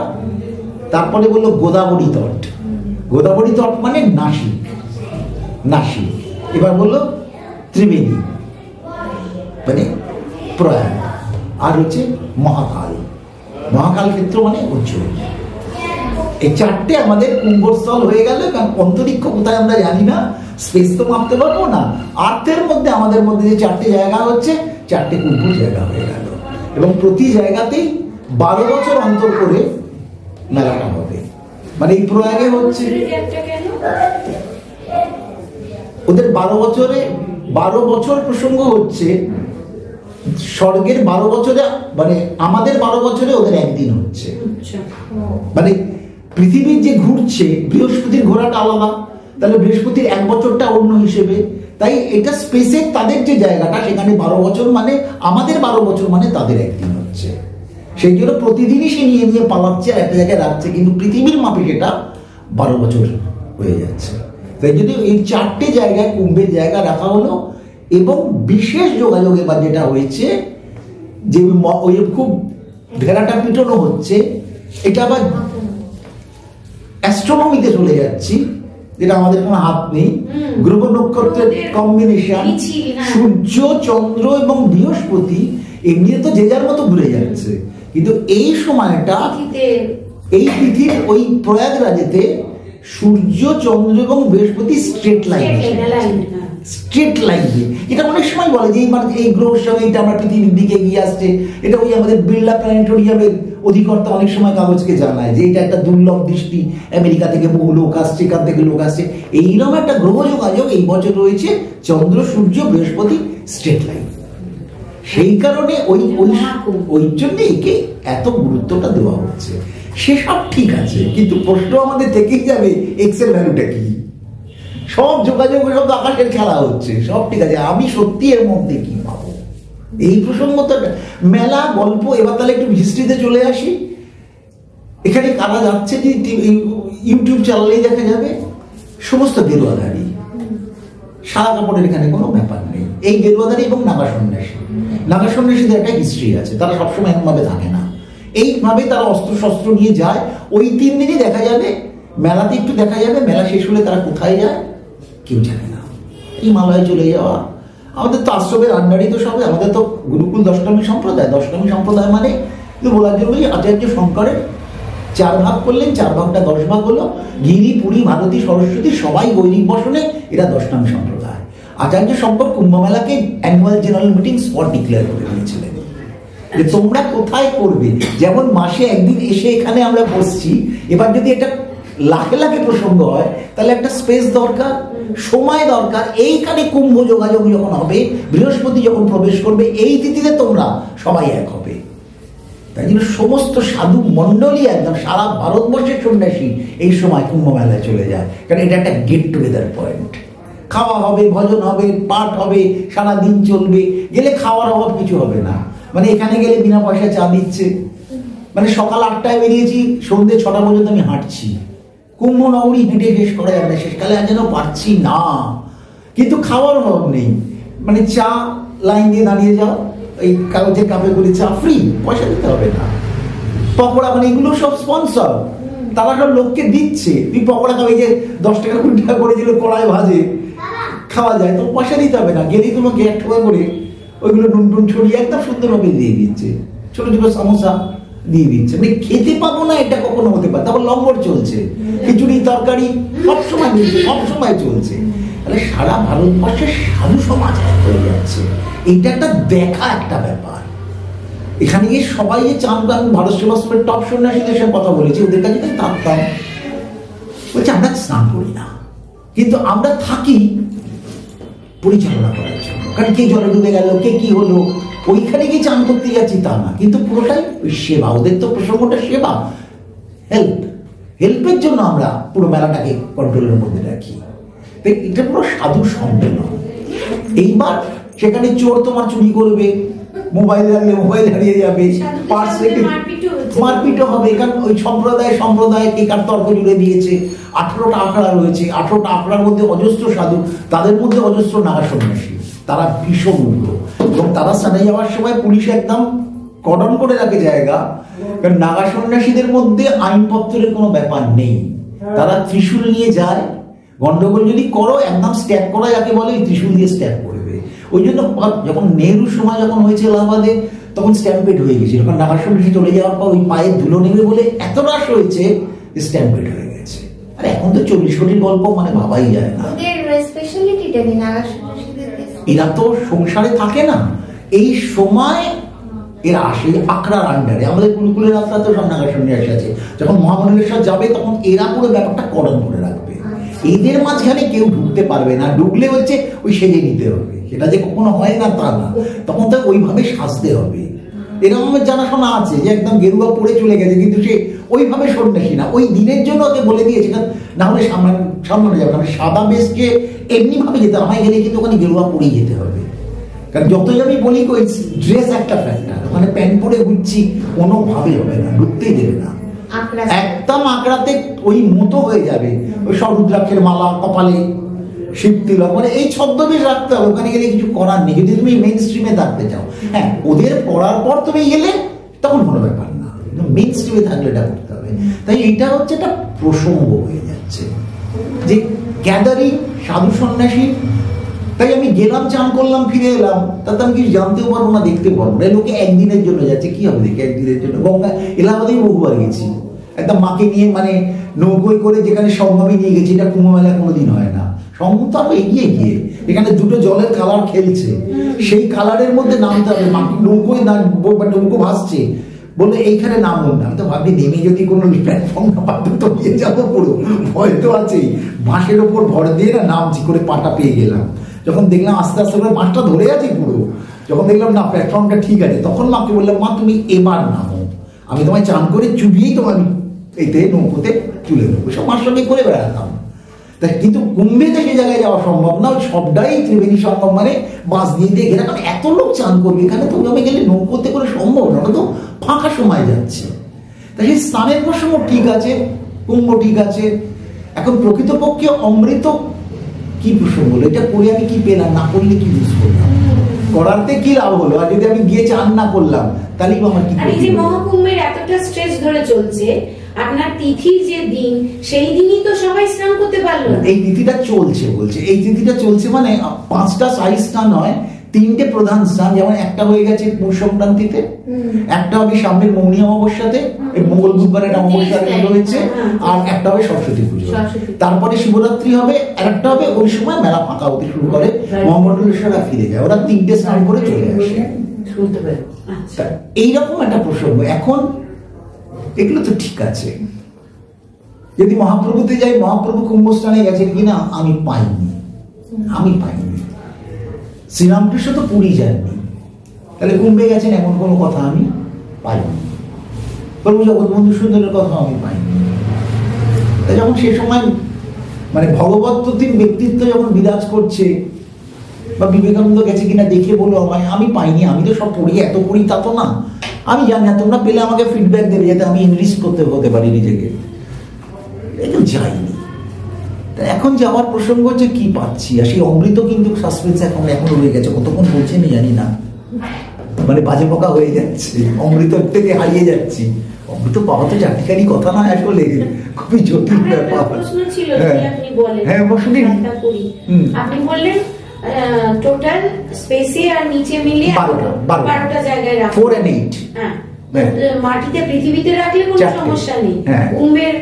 তারপরে বললো গোদাবরী তট। গোদাবরী তট মানে নাসিক, নাসিক। এবার বললো ত্রিবেণী মানে প্রয়াগ, আর হচ্ছে মহাকাল, মহাকাল ক্ষেত্র মানে উজ্জ্বল। এই 4টে আমাদের কুম্ভস্থল হয়ে গেল। কারণ অন্তরিক্ষ কোথায় আমরা জানি না, স্পেস তো মাপতে পারবো না। আর্থের মধ্যে আমাদের মধ্যে যে 4টে জায়গা হচ্ছে, 4টে কুম্ভ জায়গা হয়ে গেল। এবং প্রতি জায়গাতেই 12 বছর অন্তর করে মেলাটা হবে। মানে এই প্রয়াগে হচ্ছে ওদের 12 বছর প্রসঙ্গ হচ্ছে। স্বর্গের 12 বছরে, মানে আমাদের 12 বছরে ওদের একদিন হচ্ছে। মানে পৃথিবীর যে ঘুরছে, বৃহস্পতির ঘোরাটা আলাদা, তাহলে বৃহস্পতির 1 বছরটা অন্য হিসেবে। তাই এটা স্পেসে তাদের যে জায়গাটা, সেখানে 12 বছর মানে আমাদের 12 বছর মানে তাদের একদিন হচ্ছে। সেই জন্য প্রতিদিনই সে নিয়ে নিয়ে পালাচ্ছে, একটা জায়গায় রাখছে, কিন্তু পৃথিবীর মাপে সেটা 12 বছর হয়ে যাচ্ছে। তাই যদি এই 4টে জায়গায় কুম্ভের জায়গা রাখা হলো। এবং বিশেষ যোগাযোগ এবার যেটা হয়েছে, যে ওই খুব ভেড়াটা পিটানো হচ্ছে, এটা আবার অ্যাস্ট্রোনমিতে চলে যাচ্ছি, যেটা আমাদের কোনো হাত নেই। গ্রহ নক্ষত্রের কম্বিনেশন, সূর্য, চন্দ্র এবং বৃহস্পতি এমনিতে তো যে যার মতো ঘুরে যাচ্ছে, কিন্তু এই সময়টা এই তিথির ওই প্রয়াগরাজেতে সূর্য, চন্দ্র এবং বৃহস্পতি স্ট্রেট লাইন, স্ট্রেট লাইনে। এটা অনেক সময় বলে যে এই গ্রহের সঙ্গে এটা আমরা পৃথিবীর দিকে এগিয়ে আসছে। এটা ওই আমাদের বিড়লা প্ল্যানেটোরিয়ামের অধিকর্তা অনেক সময় কাগজকে জানায় যে এটা একটা দুর্লভ দৃষ্টি, আমেরিকা থেকে বহু লোক আসছে, এখান থেকে লোক আসছে। এইরকম একটা গ্রহ যোগাযোগ এই বছর রয়েছে, চন্দ্র, সূর্য, বৃহস্পতি স্ট্রেট লাইন। সেই কারণে ওই জন্য একে এত গুরুত্বটা দেওয়া হচ্ছে। সেসব ঠিক আছে, কিন্তু প্রশ্ন আমাদের থেকেই যাবে এক্সের ভ্যালুটা কি। সব যোগাযোগ, সব আকাশের খেলা হচ্ছে, সব ঠিক আছে, আমি সত্যি এর মধ্যে কি পাবো? এই প্রসঙ্গ তো মেলা গল্প। এবার তাহলে একটু হিস্ট্রিতে চলে আসি। এখানে কারা যাচ্ছে, যে ইউটিউব চালালেই দেখা যাবে সমস্ত গেরুয়াধারী, সাদা কাপড়ের এখানে কোনো ব্যাপার নেই। এই গেরুয়াধারী এবং নাগা সন্ন্যাসী, নাগা সন্ন্যাসীদের একটা হিস্ট্রি আছে, তারা সবসময় এমনভাবে থাকে না, এইভাবে তারা অস্ত্র শস্ত্র নিয়ে যায়। ওই 3 দিনই দেখা যাবে, মেলাতে একটু দেখা যাবে। মেলা শেষ হলে তারা কোথায় যায় কেউ জানে না, হিমালয়ে চলে যাওয়া। আমাদের তো আশ্রমের আন্ডারই তো সবে, আমাদের তো গুরুকুল দশনামী সম্প্রদায়। দশনামী সম্প্রদায় মানে কিন্তু বলার জন্য আচার্য শঙ্করের 4 ভাগ করলেন, 4 ভাগটা 10 ভাগ হলো। গিরি, পুরী, ভারতী, সরস্বতী সবাই বৈদিক বসনে, এরা 10 নং সম্প্রদায়। আচার্য শঙ্কর কুম্ভ মেলাকে annual general meeting spot declare করে দিয়েছিলেন যে তোমরা কোথায় করবে। যেমন মাসে একদিন এসে এখানে আমরা বসছি, এবার যদি এটা লাখে লাখে প্রসঙ্গ হয় তাহলে একটা স্পেস দরকার, সময় দরকার। এইখানে কুম্ভ যোগাযোগ যখন হবে, বৃহস্পতি যখন প্রবেশ করবে, এই তিথিতে তোমরা সবাই এক হবে। তাই জন্য সমস্ত সাধু মন্ডলী একদম সারা ভারতবর্ষের সন্ন্যাসী এই সময় কুম্ভ মেলায় চলে যায়, কারণ এটা একটা গেট টুগেদার পয়েন্ট। খাওয়া হবে, ভজন হবে, পাঠ হবে, সারাদিন চলবে। গেলে খাওয়ার অভাব কিছু হবে না। মানে এখানে গেলে বিনা পয়সা চা দিচ্ছে, মানে সকাল 8টায় বেরিয়েছি, সন্ধ্যে 6টা পর্যন্ত আমি হাঁটছি। কুম্ভ নগরী হেঁটে শেষ করা যাবে না, শেষকালে আর যেন পারছি না। কিন্তু খাওয়ার অভাব নেই, মানে চা লাইন দিয়ে দাঁড়িয়ে যাও, এই কাগজের কাপে করে চা ফ্রি, পয়সা দিতে হবে না। পকোড়া, মানে এগুলো সব স্পন্সর, তারা সব লোককে দিচ্ছে। তুই পকোড়া খাবে, যে 10 টাকা 20 টাকা করে যেগুলো কড়ায় ভাজে খাওয়া যায়, তো পয়সা দিতে হবে না। গেলেই তোমাকে 1 টাকা করে ওইগুলো নুন টুন ছড়িয়ে একদম সুন্দরভাবে দিয়ে দিচ্ছে, ছোট ছোট সমোসা দিয়ে দিচ্ছে। মানে খেতে পাবো না এটা কখনো হতে পারে। তারপর লঙ্গর চলছে, খিচুড়ি তরকারি সবসময় মিলছে, সবসময় চলছে। তাহলে সারা ভারতবর্ষের সাধু সমাজ এক হয়ে যাচ্ছে। এটা একটা দেখা একটা ব্যাপার। এখানে গিয়ে সবাই যে চান, আমি ভারত সেবাশ্রমের টপ সন্ন্যাসীদের সাথে কথা বলেছি, ওদের কাছে থাকতাম, বলছে আমরা স্নান করি না, কিন্তু আমরা থাকি পরিচালনা করার জন্য। কারণ কে জলে ডুবে গেল, কে কি হলো, ওইখানে গিয়ে চান করতে যাচ্ছি তা না, কিন্তু পুরোটাই ওই সেবা। ওদের তো প্রসঙ্গটা সেবা, হেল্পের জন্য আমরা পুরো মেলাটাকে কন্ট্রোলের মধ্যে রাখি। এটা পুরো সাধু সম্মেলন। এইবার সেখানে চোর তোমার চুরি করবে, মোবাইল রাখলে মোবাইল হারিয়ে যাবে, পার্স রেখে মারপিটও হবে। কারণ ওই সম্প্রদায় কে কার তর্ক জুড়ে দিয়েছে। 18টা আখড়া রয়েছে, 18টা আখড়ার মধ্যে অজস্র সাধু, তাদের মধ্যে অজস্র নাগা সন্ন্যাসী। তারা ভীষণ উগ্র, এবং তারা স্থানে যাওয়ার সময় পুলিশ একদম কর্ডন করে রাখে জায়গা। কারণ নাগা সন্ন্যাসীদের মধ্যে আইনপত্রের কোনো ব্যাপার নেই, তারা ত্রিশূল নিয়ে যায়। গন্ডগোল যদি করো, একদম স্ট্যাপ করা যাকে বলে, ত্রিশূল দিয়ে স্ট্যাপ করবে। ওই জন্য যখন নেহরুর সময় যখন হয়েছে এলাহাবাদে, তখন স্ট্যাম্পেড হয়ে গেছিল। কারণ নাগা সন্ন্যাসী চলে যাওয়ার পর ওই পায়ে ধুলো নেবে বলে এত রাশ হয়েছে, স্ট্যাম্পেড হয়ে গেছে। আর এখন তো 40 কোটির গল্প, মানে ভাবাই যায় না। এরা তো সংসারে থাকে না, এই সময় এরা আসে আখড়ার আন্ডারে। আমাদের কুলকুলের আখড়া তো সব নাগা সন্ন্যাসী আছে। যখন মহামন্ডলেশ্বর যাবে, তখন এরা পুরো ব্যাপারটা কর্ডন করে রাখবে। এদের মাঝখানে কেউ ঢুকতে পারবে না, ঢুকলে হচ্ছে ওই সেজে নিতে হবে। সেটা যে কখনো হয় না তা না, তখন তো ওইভাবে সাজতে হবে। এরকম আমার জানাশোনা আছে যে একদম গেরুয়া পরে চলে গেছে, কিন্তু সে ওইভাবে সন্ন্যাসী না, ওই দিনের জন্য ওকে বলে দিয়েছে, না হলে সামনে যাবে না। সাদা বেশকে এমনি ভাবে যেতে, আমায় গেলে কিন্তু ওখানে গেরুয়া পরেই যেতে হবে। কারণ যতই আমি বলি ওই ড্রেস একটা ফ্যাক্টর, ওখানে প্যান্ট পরে ঘুরছি কোনোভাবে হবে না, ঢুকতেই দেবে না। একদম আঁকড়াতে ওই মতো হয়ে যাবে, ওই সব রুদ্রাক্ষের মালা কপালে, শিব তিলক, মানে এই ছদ্মবেশ রাখতে হবে। ওখানে গেলে কিছু করার নেই, যদি তুমি মেইন স্ট্রিমে থাকতে চাও। হ্যাঁ, ওদের পড়ার পর তুমি গেলে তখন কোনো ব্যাপার না, মেইন স্ট্রিমে থাকলে এটা করতে হবে। তাই এটা হচ্ছে একটা প্রসঙ্গ হয়ে যাচ্ছে যে গ্যাদারিং সাধু সন্ন্যাসী। তাই আমি গেলাম, চান করলাম, ফিরে এলাম, তাতে আমি কিছু জানতেও পারবো না, দেখতেও পারবো না। লোকে একদিনের জন্য যাচ্ছে, কি হবে দেখে একদিনের জন্য। গঙ্গা এলাহাবাদেই বহুবার গেছি, একদম মাকে নিয়ে, মানে নৌকোয় করে, যেখানে সম্ভবই নিয়ে গেছি। এটা কুম্ভ মেলা কোনোদিন হয় না, সম্ভব তো আরো এগিয়ে গিয়ে এখানে দুটো জলের কালার খেলছে, সেই কালারের মধ্যে নামতে হবে। মাকে নৌকোয় নৌকো ভাসছে, বললে এইখানে নামুন না। আমি তো ভাবি নেমে যদি কোনো প্ল্যাটফর্ম না পাবো তো নিয়ে যাবো, পুরো ভয় তো আছেই। বাঁশের ওপর ভর দিয়ে না নামছি, করে পাটা পেয়ে গেলাম। যখন দেখলাম আস্তে আস্তে করে বাঁশটা ধরে আছি পুরো, যখন দেখলাম না প্ল্যাটফর্মটা ঠিক আছে, তখন মাকে বললাম, মা তুমি এবার নামো, আমি তোমায় চান করে চুবিয়েই তোমার এতে নৌকোতে তুলে নেবো। সব মার সঙ্গে করে বেড়াতাম। তাই কিন্তু কুম্ভেতে সেই জায়গায় যাওয়া সম্ভব না, সবটাই ত্রিবেণী সঙ্গম, মানে বাস দিয়ে দিয়ে ঘেরা। কারণ এত লোক চান করবে এখানে, তো আমি গেলে নৌকোতে করে সম্ভব না, ওটা তো ফাঁকা সময় যাচ্ছে। তাই সেই স্নানের প্রসঙ্গ ঠিক আছে, কুম্ভ ঠিক আছে। এখন প্রকৃতপক্ষে অমৃত কি প্রসঙ্গ হলো, এটা করে আমি কি পেলাম, না করলে কি ইউজ করলাম, করাতে কি লাভ হলো? আর যদি আমি গিয়ে চান না করলাম, তাহলে আমার কি? এই যে মহাকুম্ভের এতটা স্ট্রেস ধরে চলছে, আপনার তিথির যে দিন, সেই দিনই তো সবাই স্নান করতে পারলো। এই তিথিটা চলছে, বলছে এই তিথিটা চলছে, মানে 5টা সাইজ স্নান হয়, তিনটে প্রধান স্নান, যেমন একটা হয়ে গেছে পৌষ সংক্রান্তিতে, একটা হবে সামনের মৌনী অমাবস্যাতে, এই মঙ্গল বুধবার একটা অমাবস্যা রয়েছে, আর একটা হবে সরস্বতী পুজো। তারপরে শিবরাত্রি হবে, আর একটা হবে ওই সময় মেলা ফাঁকা হতে শুরু করে, মহামণ্ডলেশ্বরা ফিরে যায়, ওরা তিনটে স্নান করে চলে আসে। এইরকম একটা প্রসঙ্গ। এখন এগুলো তো ঠিক আছে, যদি মহাপ্রভুতে যাই, মহাপ্রভু কুম্ভস্থানে গেছেন কিনা আমি পাইনি। শ্রীরামকৃষ্ণ তো পুরী যাননি, তাহলে কুম্ভে গেছেন এমন কোনো কথা আমি পাইনি। প্রভু জগৎবন্ধু সুন্দরের কথা আমি পাইনি। তাই যখন সে সময় মানে ভগবত প্রতিম ব্যক্তিত্ব যখন বিরাজ করছে, বা বিবেকানন্দ গেছে কিনা দেখে বলো আমায়, আমি পাইনি। আমি তো সব পড়ি, এত পড়ি তা তো না, আমি জানি না, তোমরা পেলে আমাকে ফিডব্যাক দেবে যাতে আমি ইনরিস্ক করতে হতে পারি নিজেকে। একটু যাইনি। এখন যাওয়ার প্রসঙ্গ হচ্ছে কি পাচ্ছি, আর সেই অমৃত কিন্তু সাসপেন্স এখন রয়ে গেছে, কতক্ষণ বলছে আমি জানি না, মানে বাজে পোকা হয়ে যাচ্ছে, অমৃত থেকে হারিয়ে যাচ্ছি। অমৃত পাওয়া তো চারটিখানি কথা না, আসলে খুবই জটিল ব্যাপার। হ্যাঁ শুনি। আপনি বললেন টোটাল স্পেসে আর নিচে মিলিয়ে 12টা জায়গায় রাখা, 4 and 8। হ্যাঁ, মাটিতে পৃথিবীতে রাখলে কোনো সমস্যা নেই। কুম্ভের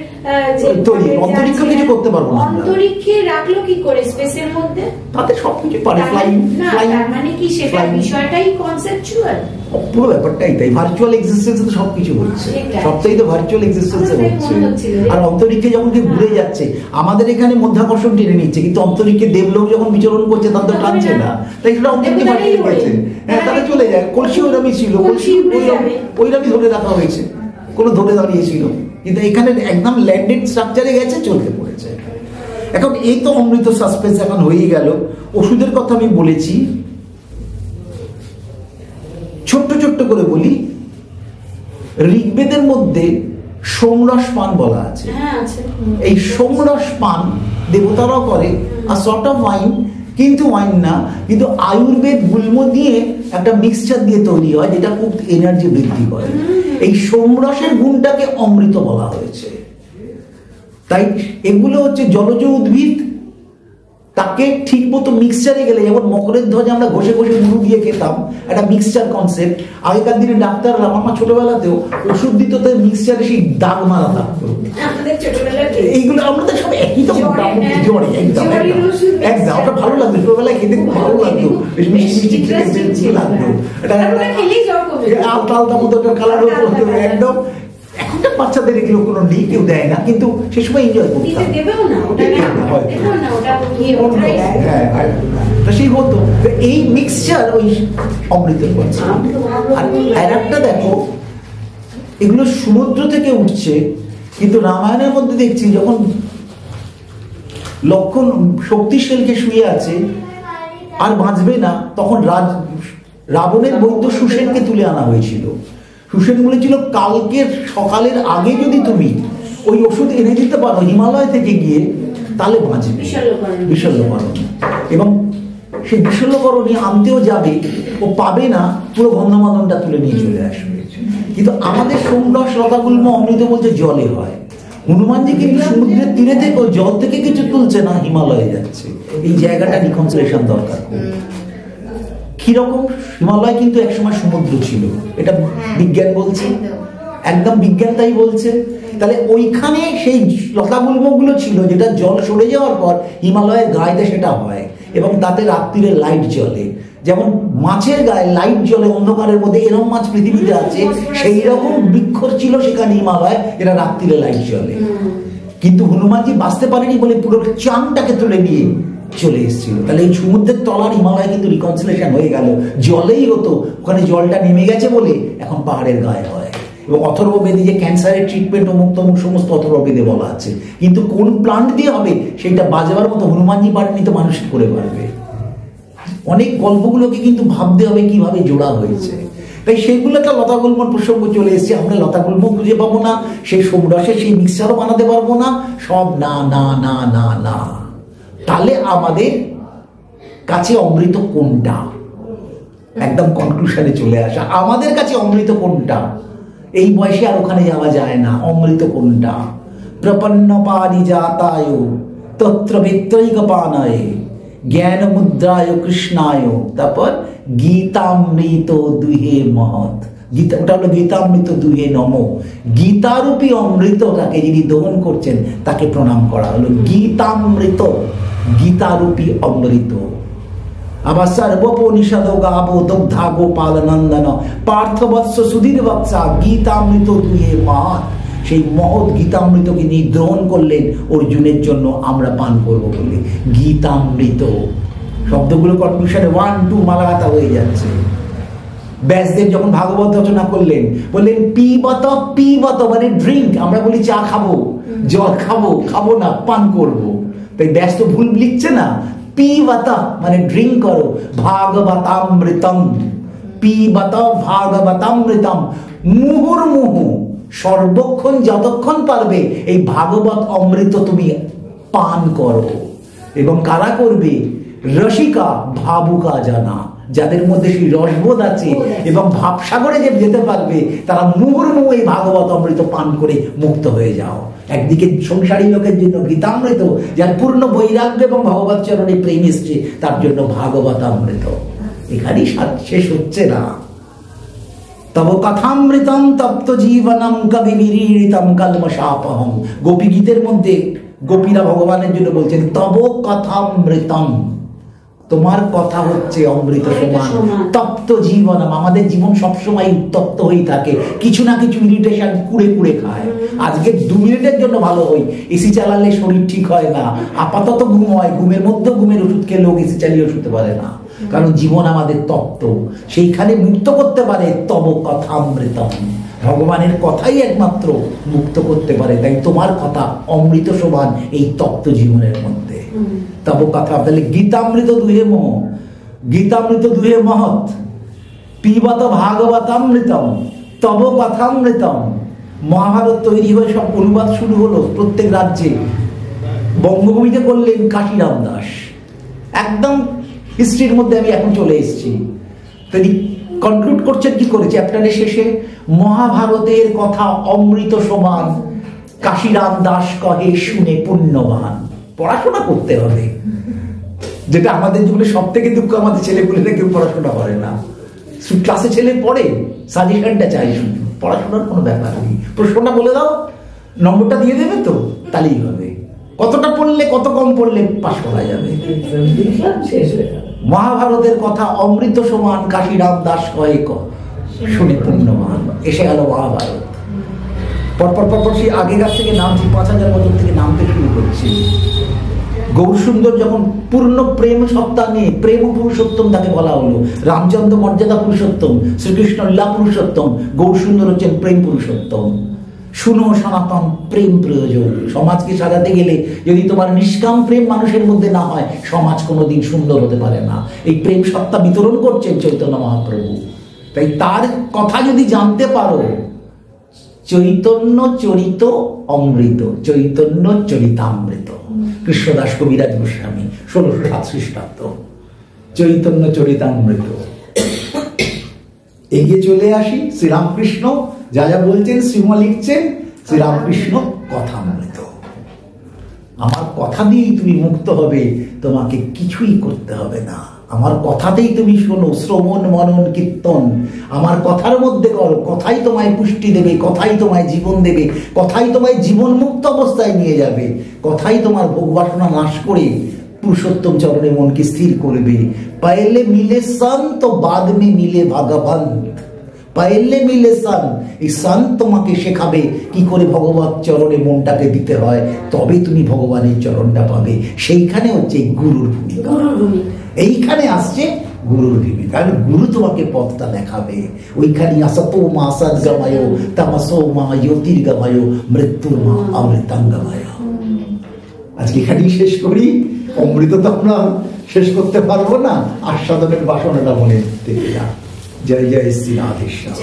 অন্তরিক্ষ কিছু করতে পারবো না। অন্তরিক্ষে রাখলো কি করে স্পেসের মধ্যে? তাতে সবকিছু পারে, ফ্লাইং। মানে কি সেটা বিষয়টাই কনসেপচুয়াল, পুরো ব্যাপারটাই তাই। ভার্চুয়াল এক্সিস্টেন্সে তো সবকিছু হচ্ছে, সবটাই তো ভার্চুয়াল এক্সিস্টেন্সে হচ্ছে। আর অন্তরিক্ষে যখন কি ঘুরে যাচ্ছে, আমাদের এখানে মধ্যাকর্ষণ টেনে নিচ্ছে, কিন্তু অন্তরিক্ষে দেবলোক যখন বিচরণ করছে তাদের টানছে না, তাই সেটা অন্তরিক্ষে পাঠিয়ে গেছে। হ্যাঁ, তারা চলে যায়। কলসি ওইরকমই ছিল, কলসি ওইরকমই ধরে রাখা হয়েছে, কোনো ধরে দাঁড়িয়েছিল, কিন্তু এখানে একদম ল্যান্ডেড স্ট্রাকচারে গেছে, চলতে পড়েছে। এখন এই তো অমৃত সাসপেন্স এখন হয়ে গেল। ওষুধের কথা আমি বলেছি, ছোট্ট ছোট্ট করে বলি। ঋগ্বেদের মধ্যে সোমরস পান বলা আছে। এই সোমরস পান দেবতারাও করে, আর সর্ট অফ ওয়াইন, কিন্তু ওয়াইন না, কিন্তু আয়ুর্বেদ গুল্ম দিয়ে একটা মিক্সচার দিয়ে তৈরি হয়, যেটা খুব এনার্জি বৃদ্ধি করে। এই সোমরসের গুণটাকে অমৃত বলা হয়েছে। তাই এগুলো হচ্ছে জলজ উদ্ভিদ, তাকে ঠিক মতো মিক্সচারে গেলে, যেমন মকরের ধ্বজা আমরা ঘষে ঘষে মুড়ু দিয়ে খেতাম, একটা মিক্সচার কনসেপ্ট। আগেকার দিনে ডাক্তাররা, আমার ছোটবেলাতেও ওষুধ দিত, তাই মিক্সচারে সেই দাগ মারা থাকতো। এইগুলো আমাদের সব একই তো, জ্বরে একদম একদম ওটা ভালো লাগতো, ছোটবেলায় খেতে খুব ভালো লাগতো, মিষ্টি মিষ্টি লাগতো, আলতা আলতা মতো একটা কালার হতো একদম। এখনকার বাচ্চাদের এগুলো কোনো নেই, কেউ দেয় না, কিন্তু সে সময় এনজয় করতাম। সেই হতো এই মিক্সচার, ওই অমৃতের করছে। আর একটা দেখো, এগুলো সমুদ্র থেকে উঠছে, কিন্তু রামায়ণের মধ্যে দেখছি যখন লক্ষণ শক্তিশালকে শুয়ে আছে আর বাঁচবে না, তখন রাবণের বৈদ্য সুসেনকে তুলে আনা হয়েছিল। সুসেন বলেছিল, কালকের সকালের আগে যদি তুমি ওই ওষুধ এনে দিতে পারো হিমালয় থেকে গিয়ে, তাহলে বাঁচবে বিশল্যকরণ। এবং সেই বিশল্যকরণী আনতেও যাবে, ও পাবে না, পুরো গন্ধমাদনটা তুলে নিয়ে চলে আসবে। কিন্তু আমাদের সোমরস লতাগুল্ম অমৃত বলছে জলে হয়। হনুমানজি কিন্তু সমুদ্রের তীরে থেকে জল থেকে কিছু তুলছে না, হিমালয়ে যাচ্ছে। এই জায়গাটা রিকনসিলেশন দরকার। কিরকম? হিমালয় কিন্তু একসময় সমুদ্র ছিল, এটা বিজ্ঞান বলছে, একদম বিজ্ঞান তাই বলছে। তাহলে ওইখানে সেই লতাগুল্মগুলো ছিল, যেটা জল সরে যাওয়ার পর হিমালয়ের গায়েতে সেটা হয়, এবং তাতে রাত্রিরে লাইট জ্বলে। যেমন মাছের গায়ে লাইট জ্বলে অন্ধকারের মধ্যে, এরকম মাছ পৃথিবীতে আছে, সেই রকম বৃক্ষ ছিল সেখানে হিমালয়, এরা রাত্রিরে লাইট জ্বলে। কিন্তু হনুমানজি বাঁচতে পারেনি বলে পুরো চাঁদটাকে তুলে নিয়ে চলে এসেছিল। তাহলে এই সমুদ্রের তলার হিমালয় কিন্তু রিকনসিলেশন হয়ে গেল, জলেই হতো, ওখানে জলটা নেমে গেছে বলে এখন পাহাড়ের গায়ে হয়। এবং অথর্ববেদে যে ক্যান্সারের ট্রিটমেন্ট অমুক তমুক সমস্ত অথর্ববেদে বলা আছে, কিন্তু কোন প্লান্ট দিয়ে হবে সেইটা বাজাবার মতো হনুমানজি পারেনি, তো মানুষ করে পারবে। অনেক গল্পগুলোকে কিন্তু ভাবতে হবে কিভাবে জোড়া হয়েছে। তাই সেগুলো একটা লতাগুল্মর প্রসঙ্গ চলে এসেছে। আমরা লতাগুল্ম খুঁজে পাবো না, সেই সোমরসের সেই মিক্সচারও বানাতে পারবো না, সব না না না না না। তাহলে আমাদের কাছে অমৃত কোনটা? একদম কনক্লুশনে চলে আসা, আমাদের কাছে অমৃত কোনটা? এই বয়সে আর ওখানে যাওয়া যায় না। অমৃত কোনটা? প্রপন্ন পারিজাতায় তত্র বিত্রৈক পানায় জ্ঞান মুদ্রায় কৃষ্ণায়, তারপর গীতামৃত দুহে মহৎ। গীতা, ওটা হলো গীতামৃত দুহে নম। গীতারূপী অমৃতটাকে যিনি দহন করছেন তাকে প্রণাম করা হলো গীতামৃত, গীতারূপী অমৃত। আবার সর্বোপনিষদ গাবো দগ্ধা গোপাল নন্দন পার্থবৎস সুধীর বৎসা গীতামৃত দুহে মহৎ। সেই মহৎ গীতামৃতকে তিনি গ্রহণ করলেন অর্জুনের জন্য, আমরা পান করব বলে। গীতামৃত শব্দগুলো কনফিউশনে 1 2 মালাগাতা হয়ে যাচ্ছে। ব্যাসদেব যখন ভাগবত রচনা করলেন বললেন পিবত, পিবত মানে ড্রিঙ্ক। আমরা বলি চা খাবো, জল খাবো, খাবো না, পান করব। তাই ব্যাস তো ভুল লিখছে না, পিবত মানে ড্রিঙ্ক করো। ভাগবতামৃতম, পিবত ভাগবতামৃতম, মুহুর্মুহু সর্বক্ষণ যতক্ষণ পারবে এই ভাগবত অমৃত তুমি পান করো। এবং কারা করবে? রসিকা ভাবুকা জানা, যাদের মধ্যে সেই রসবোধ আছে এবং ভাবসাগরে যে যেতে পারবে তারা মুহুর্মুহু এই ভাগবত অমৃত পান করে মুক্ত হয়ে যাও। একদিকে সংসারী লোকের জন্য গীতামৃত, যার পূর্ণ বৈরাগ্য এবং ভগবত চরণে প্রেম এসছে তার জন্য ভাগবত অমৃত। এখানেই শেষ হচ্ছে না। তব কথামৃতম তপ্ত জীবনম কবি বিরীড়িতম কলমশাপহম। গোপী গীতের মধ্যে গোপীরা ভগবানের জন্য বলছেন তব কথামৃতম, তোমার কথা হচ্ছে অমৃত সমান। তপ্ত জীবনম, আমাদের জীবন সবসময় উত্তপ্ত হয়ে থাকে, কিছু না কিছু ইরিটেশন কুড়ে কুড়ে খায়। আজকে 2 মিনিটের জন্য ভালো হই, এসি চালালে শরীর ঠিক হয় না, আপাতত ঘুম হয়, ঘুমের মধ্যে ঘুমের ওষুধ খেয়ে লোক এসি চালিয়ে শুতে পারে না, কারণ জীবন আমাদের তপ্ত। সেইখানে মুক্ত করতে পারে তব কথামৃতম, ভগবানের কথাই একমাত্র মুক্ত করতে পারে। তাই তোমার কথা অমৃত সমান এই তপ্ত জীবনের মধ্যে। তব কথা, তাহলে গীতামৃত দুহে মোহ, গীতামৃত দুহে মহৎ, পিবত ভাগবতামৃতম, তব কথামৃতম। মহাভারত তৈরি হয়ে সব অনুবাদ শুরু হলো প্রত্যেক রাজ্যে। বঙ্গভূমিতে করলেন কাশিরাম দাস। একদম হিস্ট্রির মধ্যে আমি এখন চলে এসেছি। তিনি কনক্লুড করছেন কি করে চ্যাপ্টারের শেষে, মহাভারতের কথা অমৃত সমান, কাশিরাম দাস কহে শুনে পুণ্যবান। পড়াশোনা করতে হবে, যেটা আমাদের জীবনে সব থেকে দুঃখ, আমাদের ছেলেপুলেরা কেউ পড়াশোনা করে না। ক্লাসে ছেলে পড়ে, সাজেশনটা চাই, শুধু পড়াশোনার কোনো ব্যাপার নেই। প্রশ্নটা বলে দাও, নম্বরটা দিয়ে দেবে তো, তাহলেই হবে। কতটা পড়লে, কত কম পড়লে পাস করা যাবে। মহাভারতের কথা অমৃত সমান, কাশিরাম দাস কহে শুনে পুণ্যবান। এসে গেল মহাভারত। পরপর পরপর সেই আগেকার থেকে নামছি, 5000 বছর থেকে নামতে শুরু করছি। গৌরসুন্দর যখন পূর্ণ প্রেম সত্তা নিয়ে, প্রেম পুরুষোত্তম তাকে বলা হলো। রামচন্দ্র মর্যাদা পুরুষোত্তম, শ্রীকৃষ্ণ লীলা পুরুষোত্তম, গৌরসুন্দর হচ্ছেন প্রেম পুরুষোত্তম। শুনো সনাতন, প্রেম প্রয়োজন। সমাজকে সাজাতে গেলে যদি তোমার নিষ্কাম প্রেম মানুষের মধ্যে না হয়, সমাজ কোনোদিন সুন্দর হতে পারে না। এই প্রেম সত্তা বিতরণ করছেন চৈতন্য মহাপ্রভু। তাই তার কথা যদি জানতে পারো, চৈতন্য চরিত অমৃত, চৈতন্য চরিতামৃত, কৃষ্ণদাস কবিরাজ গোস্বামী 1607 খ্রিস্টাব্দ। চৈতন্য চরিতামৃত। এগিয়ে চলে আসি, শ্রীরামকৃষ্ণ যা যা বলছেন, শ্রীম লিখছেন, শ্রীরামকৃষ্ণ কথামৃত। আমার কথা দিয়েই তুমি মুক্ত হবে, তোমাকে কিছুই করতে হবে না। আমার কথাতেই তুমি শোনো, শ্রবণ মনন কীর্তন আমার কথার মধ্যে করো। কথাই তোমায় পুষ্টি দেবে, কথাই তোমায় জীবন দেবে, কথাই তোমায় জীবন মুক্ত অবস্থায় নিয়ে যাবে, কথাই তোমার ভোগ বাসনা নাশ করে পুরুষোত্তম চরণে মনকে স্থির করবে। পহলে মিলে সন্ত, বাদ মে মিলে ভগবান। পহলে মিলে সন, এই সন তোমাকে শেখাবে কি করে ভগবত চরণে মনটাকে দিতে হয়, তবে তুমি ভগবানের চরণটা পাবে। সেইখানে হচ্ছে গুরুর ভূমিকা। এইখানে আসছে গুরুর ভূমিকা। গুরু তোমাকে পথটা দেখাবে। ওইখানে আসতো মা সদ্গময়, তামসো মা জ্যোতির্গময়, মৃত্যুর মা অমৃতাঙ্গময়। আজকে এখানেই শেষ করি। অমৃত তো আমরা শেষ করতে পারবো না, আস্বাদনের বাসনাটা মনে থেকে যা। জয় জয় শ্রী রাধেশ্যাম।